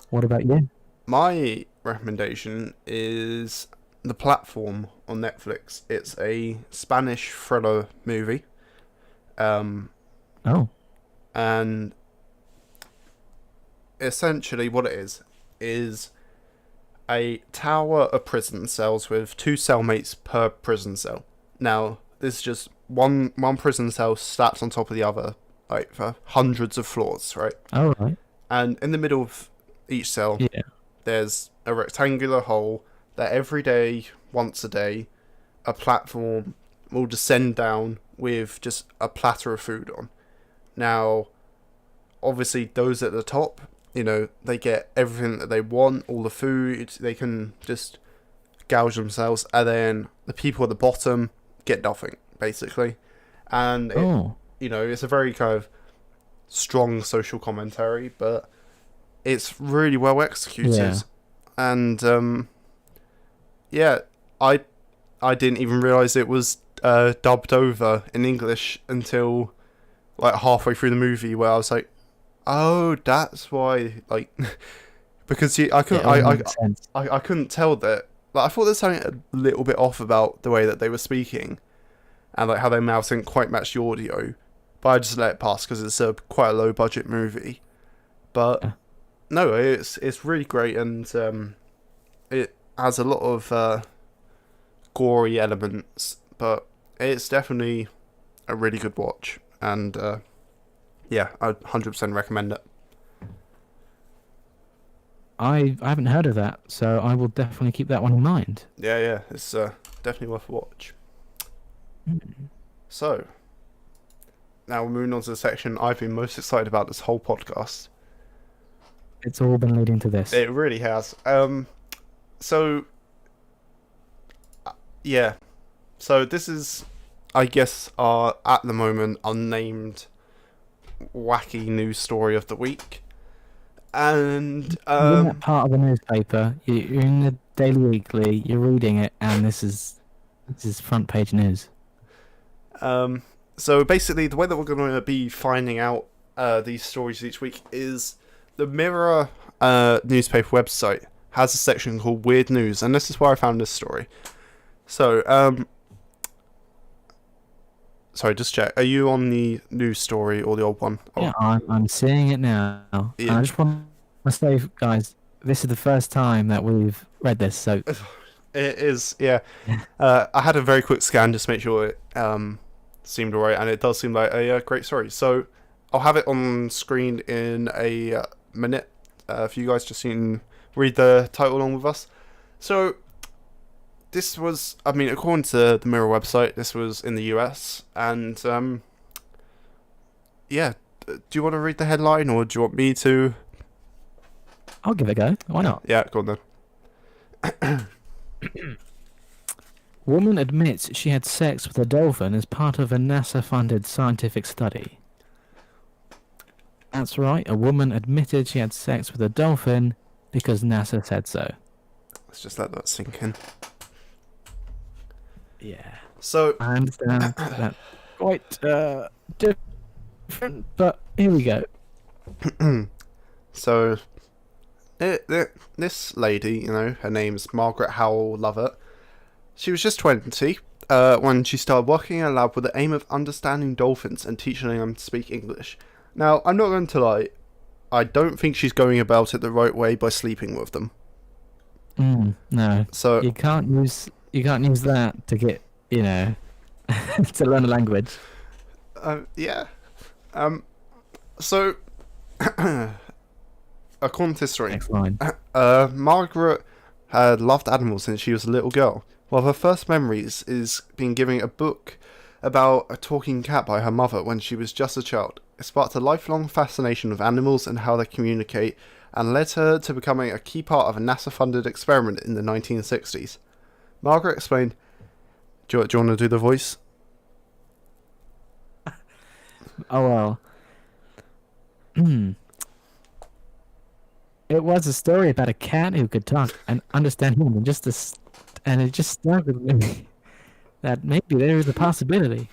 Speaker 2: What about you?
Speaker 1: my recommendation is The Platform on Netflix. It's a Spanish thriller movie.
Speaker 2: Oh,
Speaker 1: And essentially what it is a tower of prison cells with 2 cellmates per prison cell. Now, this is just one prison cell stacked on top of the other, like for hundreds of floors, right?
Speaker 2: all right.
Speaker 1: And in the middle of each cell,
Speaker 2: Yeah.
Speaker 1: there's a rectangular hole that every day, once a day, a platform will descend down with just a platter of food on. Now, obviously, those at the top, they get everything that they want, all the food, they can just gouge themselves, and then the people at the bottom get nothing, basically. And, it's a very kind of strong social commentary, but it's really well executed.
Speaker 2: Yeah.
Speaker 1: And, yeah, I didn't even realise it was dubbed over in English until like halfway through the movie, where I was like, oh, that's why, like, because I couldn't,
Speaker 2: makes sense.
Speaker 1: I couldn't tell that. Like, I thought there's something a little bit off about the way that they were speaking, and like how their mouths didn't quite match the audio. But I just let it pass because it's quite a low budget movie. But
Speaker 2: Yeah.
Speaker 1: no, it's really great, and it has a lot of gory elements, but it's definitely a really good watch, and yeah, I'd 100% recommend it.
Speaker 2: I haven't heard of that, so I will definitely keep that one in mind.
Speaker 1: Yeah, it's definitely worth a watch. So, now we're moving on to the section I've been most excited about this whole podcast.
Speaker 2: It's all been leading to this.
Speaker 1: It really has. So, yeah. So this is, I guess, our, at the moment, unnamed wacky news story of the week. And,
Speaker 2: You're in that part of the newspaper. You're in the Daily Weekly. You're reading it, and this is front page news.
Speaker 1: So basically, the way that we're going to be finding out these stories each week is the Mirror newspaper website has a section called Weird News, and this is where I found this story. So, sorry, just check. Are you on the news story or the old one?
Speaker 2: Yeah, I'm seeing it now.
Speaker 1: Yeah.
Speaker 2: And I just want to say, guys, this is the first time that we've read this, so
Speaker 1: It is, yeah. I had a very quick scan just to make sure it seemed alright, and it does seem like a great story. So I'll have it on screen in a minute for you guys just so you can read the title along with us. So this was, I mean, according to the Mirror website, this was in the US, and yeah. Do you want to read the headline, or do you want me to?
Speaker 2: I'll give it a go. Why not?
Speaker 1: Yeah, go on then.
Speaker 2: Woman admits she had sex with a dolphin as part of a NASA-funded scientific study. That's right, a woman admitted she had sex with a dolphin because NASA said so.
Speaker 1: Let's just let that sink in.
Speaker 2: Yeah.
Speaker 1: So,
Speaker 2: I understand that quite different, but here we go.
Speaker 1: so this lady, her name's Margaret Howell Lovett. She was just 20 when she started working in a lab with the aim of understanding dolphins and teaching them to speak English. Now, I'm not going to lie, I don't think she's going about it the right way by sleeping with them.
Speaker 2: No.
Speaker 1: So
Speaker 2: You can't use that to get, to learn a language.
Speaker 1: yeah. So according to this story,
Speaker 2: Next line.
Speaker 1: Margaret had loved animals since she was a little girl. One of her first memories is being given a book about a talking cat by her mother when she was just a child. It sparked a lifelong fascination with animals and how they communicate, and led her to becoming a key part of a NASA-funded experiment in the 1960s. Margaret explained... Do you want to do the voice?
Speaker 2: Oh well. It was a story about a cat who could talk and understand human, and it just stuck with me that maybe there is a possibility.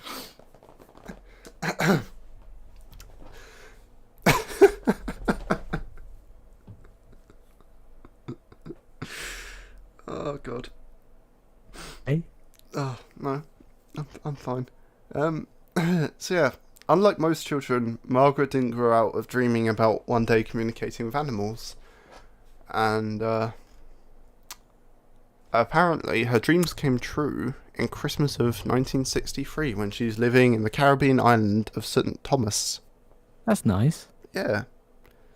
Speaker 1: God.
Speaker 2: Hey?
Speaker 1: Oh no, I'm fine. So yeah, unlike most children, Margaret didn't grow out of dreaming about one day communicating with animals, and apparently her dreams came true in Christmas of 1963 when she was living in the Caribbean island of St. Thomas.
Speaker 2: That's nice.
Speaker 1: Yeah.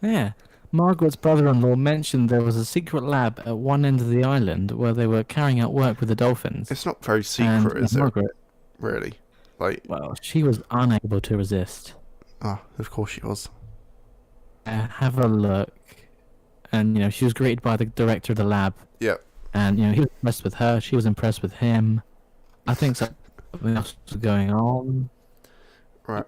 Speaker 2: Yeah. Margaret's brother-in-law mentioned there was a secret lab at one end of the island where they were carrying out work with the dolphins.
Speaker 1: It's not very
Speaker 2: And
Speaker 1: secret, is it?
Speaker 2: Margaret,
Speaker 1: Really? Like,
Speaker 2: well, she was unable to resist.
Speaker 1: of course she was.
Speaker 2: Have a look. And, she was greeted by the director of the lab.
Speaker 1: Yep.
Speaker 2: And, he was impressed with her. She was impressed with him. I think something else was going on.
Speaker 1: Right.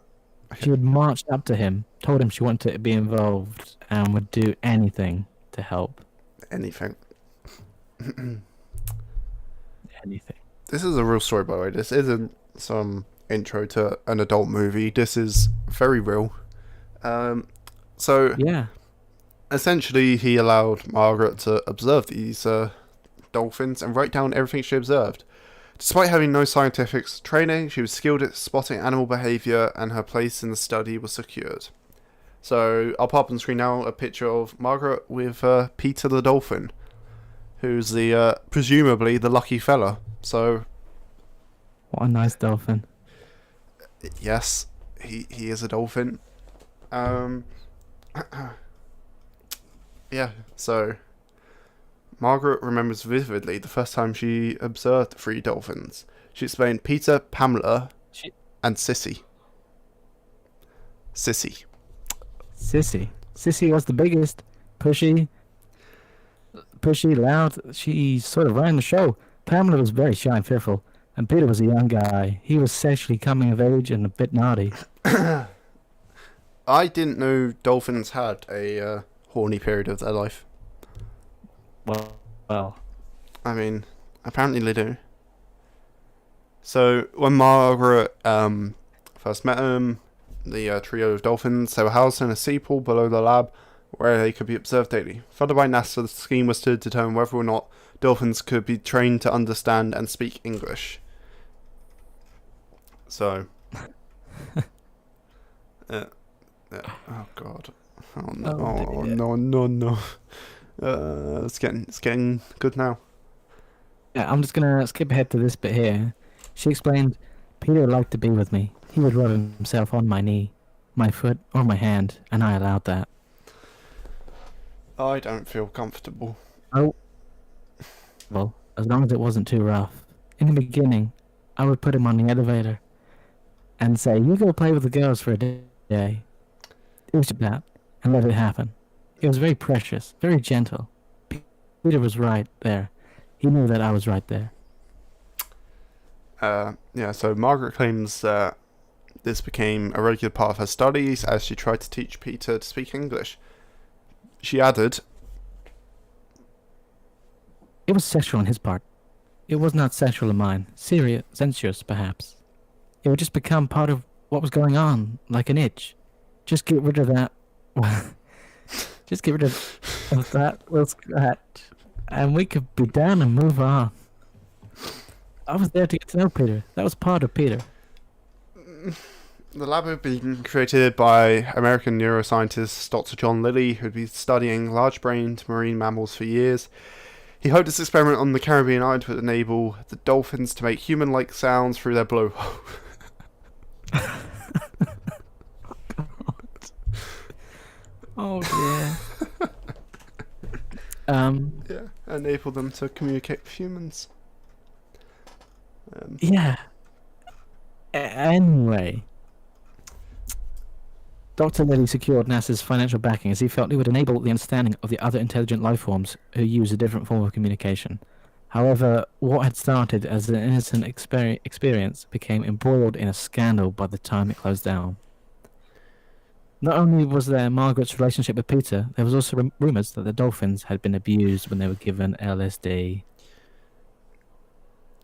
Speaker 2: She had marched up to him, told him she wanted to be involved, and would do anything to help.
Speaker 1: Anything.
Speaker 2: Anything.
Speaker 1: This is a real story, by the way. This isn't some intro to an adult movie. This is very real. So,
Speaker 2: Yeah.
Speaker 1: essentially, he allowed Margaret to observe these dolphins and write down everything she observed. Despite having no scientific training, she was skilled at spotting animal behaviour, and her place in the study was secured. So, I'll pop on screen now a picture of Margaret with Peter the dolphin, who's the presumably the lucky fella. So,
Speaker 2: What a nice dolphin.
Speaker 1: yes, he is a dolphin. Yeah, so Margaret remembers vividly the first time she observed 3 dolphins. She explained Peter, Pamela, and Sissy. Sissy.
Speaker 2: Sissy was the biggest. Pushy, loud. She sort of ran the show. Pamela was very shy and fearful. And Peter was a young guy. He was sexually coming of age and a bit naughty.
Speaker 1: I didn't know dolphins had a horny period of their life.
Speaker 2: Well.
Speaker 1: I mean, apparently they do. So, when Margaret first met him, the trio of dolphins, they were housed in a sea pool below the lab where they could be observed daily. Funded by NASA, the scheme was to determine whether or not dolphins could be trained to understand and speak English. So, oh god, oh no, no. It's getting good now.
Speaker 2: Yeah, I'm just gonna skip ahead to this bit here. She explained, Peter liked to be with me. He would rub himself on my knee, my foot, or my hand, and I allowed that.
Speaker 1: I don't feel comfortable.
Speaker 2: Oh. Well, as long as it wasn't too rough. In the beginning, I would put him on the elevator and say, you go play with the girls for a day. It was that, and let it happen. It was very precious, very gentle. Peter was right there. He knew that I was right there.
Speaker 1: Yeah, so Margaret claims that this became a regular part of her studies as she tried to teach Peter to speak English. She added,
Speaker 2: it was sexual on his part. It was not sexual on mine. Serious, sensuous, perhaps. It would just become part of what was going on, like an itch. Just get rid of that. Just get rid of that little scratch, and we could be done and move on. I was there to get to know Peter. That was part of Peter.
Speaker 1: The lab had been created by American neuroscientist Dr. John Lilly, who'd been studying large-brained marine mammals for years. He hoped this experiment on the Caribbean island would enable the dolphins to make human-like sounds through their blowhole.
Speaker 2: Oh dear.
Speaker 1: Yeah, enable them to communicate with humans.
Speaker 2: Yeah. Anyway, Dr. Lilly secured NASA's financial backing as he felt it would enable the understanding of the other intelligent life forms who use a different form of communication. However, what had started as an innocent experience became embroiled in a scandal by the time it closed down. Not only was there Margaret's relationship with Peter, there was also rumours that the dolphins had been abused when they were given LSD.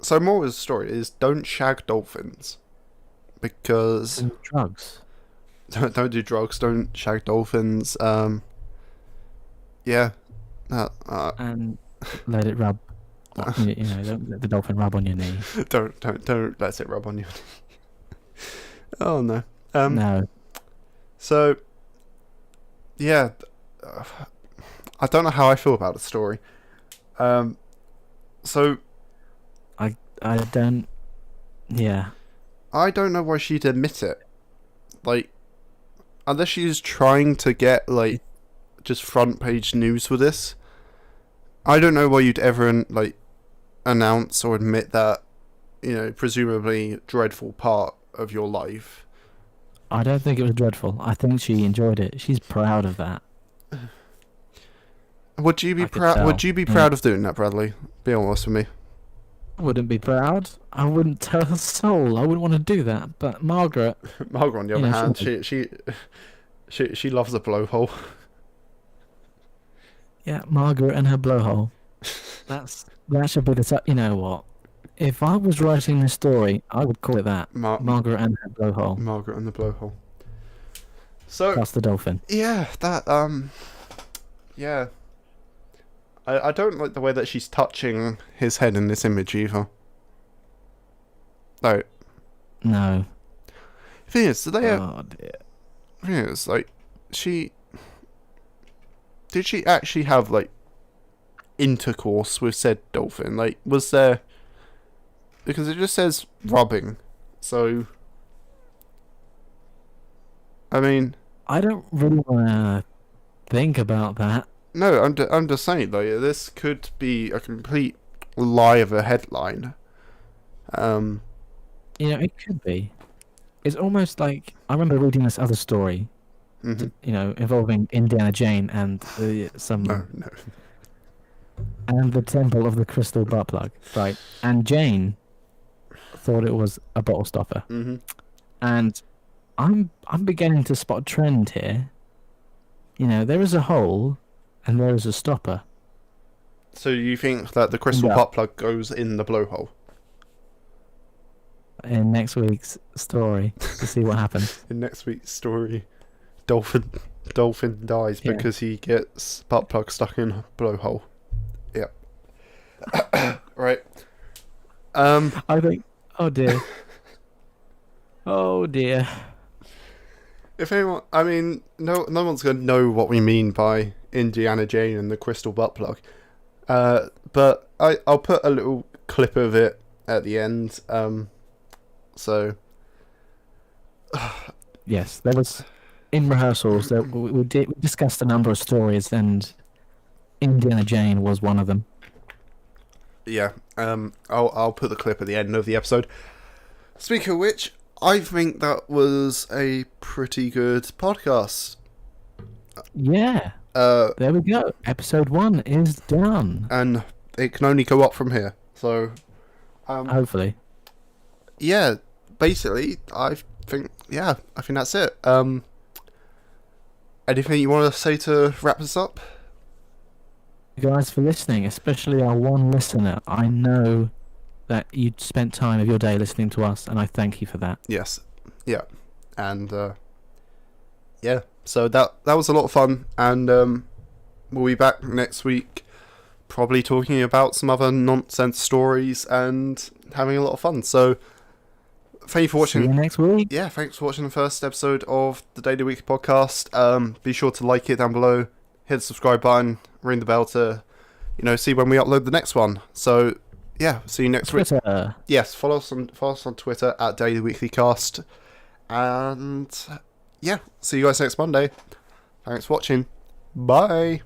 Speaker 1: So more of the story is don't shag dolphins. Because...
Speaker 2: And drugs.
Speaker 1: Don't do drugs, don't shag dolphins. Yeah.
Speaker 2: And let it rub Don't let the dolphin rub on your knee.
Speaker 1: don't let it rub on you. Oh no.
Speaker 2: No.
Speaker 1: So, yeah, I don't know how I feel about the story. So
Speaker 2: I don't. Yeah.
Speaker 1: I don't know why she'd admit it. Like, unless she's trying to get like just front page news with this. I don't know why you'd ever like announce or admit that, presumably dreadful part of your life.
Speaker 2: I don't think it was dreadful. I think she enjoyed it. She's proud of that.
Speaker 1: Would you be proud? Would you be proud of doing that, Bradley? Be honest with me.
Speaker 2: I wouldn't be proud. I wouldn't tell a soul. I wouldn't want to do that. But Margaret,
Speaker 1: Margaret, on the other hand, she loves a blowhole.
Speaker 2: Yeah, Margaret and her blowhole. That should be the. You know what? If I was writing this story, I would call it that. Margaret and her blowhole.
Speaker 1: Margaret and the blowhole. So
Speaker 2: that's the dolphin.
Speaker 1: Yeah, yeah. I don't like the way that she's touching his head in this image either. No.
Speaker 2: No.
Speaker 1: Thing is, did they?
Speaker 2: Oh dear.
Speaker 1: Thing is, like, did she actually have like intercourse with said dolphin? Like, was there? Because it just says rubbing, so. I mean.
Speaker 2: I don't really want to think about that.
Speaker 1: No, I'm just saying, like, this could be a complete lie of a headline.
Speaker 2: It could be. It's almost like I remember reading this other story, involving Indiana Jane and some.
Speaker 1: No.
Speaker 2: And the Temple of the Crystal Butt Plug, right? And Jane thought it was a bottle stopper.
Speaker 1: Mm-hmm.
Speaker 2: And I'm beginning to spot a trend here. There is a hole. And there is a stopper.
Speaker 1: So you think that the crystal butt plug goes in the blowhole?
Speaker 2: In next week's story, to see what happens.
Speaker 1: In next week's story, dolphin dies because he gets butt plug stuck in a blowhole. Yep. Right.
Speaker 2: I think. Oh dear. Oh dear.
Speaker 1: If anyone, I mean, no one's gonna know what we mean by Indiana Jane and the crystal butt plug. But I'll put a little clip of it at the end. So.
Speaker 2: Yes, there was in rehearsals that we discussed a number of stories, and Indiana Jane was one of them.
Speaker 1: Yeah. I'll put the clip at the end of the episode. Speaking of which, I think that was a pretty good podcast.
Speaker 2: Yeah. There we go. Episode 1 is done.
Speaker 1: And it can only go up from here. So,
Speaker 2: hopefully.
Speaker 1: Yeah, basically, I think that's it. Anything you want to say to wrap this up?
Speaker 2: You guys for listening, especially our one listener. I know that you spent time of your day listening to us, and I thank you for that.
Speaker 1: Yes. Yeah. And, yeah. So that was a lot of fun, and we'll be back next week, probably talking about some other nonsense stories and having a lot of fun. So, thank you for watching.
Speaker 2: See you next week.
Speaker 1: Yeah, thanks for watching the first episode of the Daily Weekly Podcast. Be sure to like it down below, hit the subscribe button, ring the bell to, see when we upload the next one. So, yeah, see you next week.
Speaker 2: Twitter.
Speaker 1: Yes, follow us on Twitter at Daily Weekly Cast, and. Yeah, see you guys next Monday. Thanks for watching. Bye.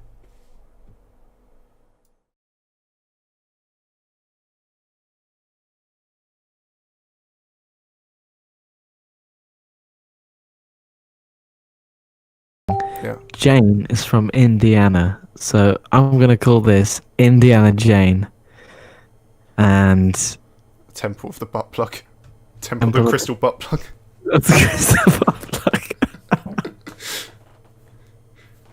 Speaker 1: Yeah.
Speaker 2: Jane is from Indiana, so I'm going to call this Indiana Jane. And...
Speaker 1: Temple of the Butt Plug. Temple of the Crystal Butt Plug.
Speaker 2: That's the Crystal Butt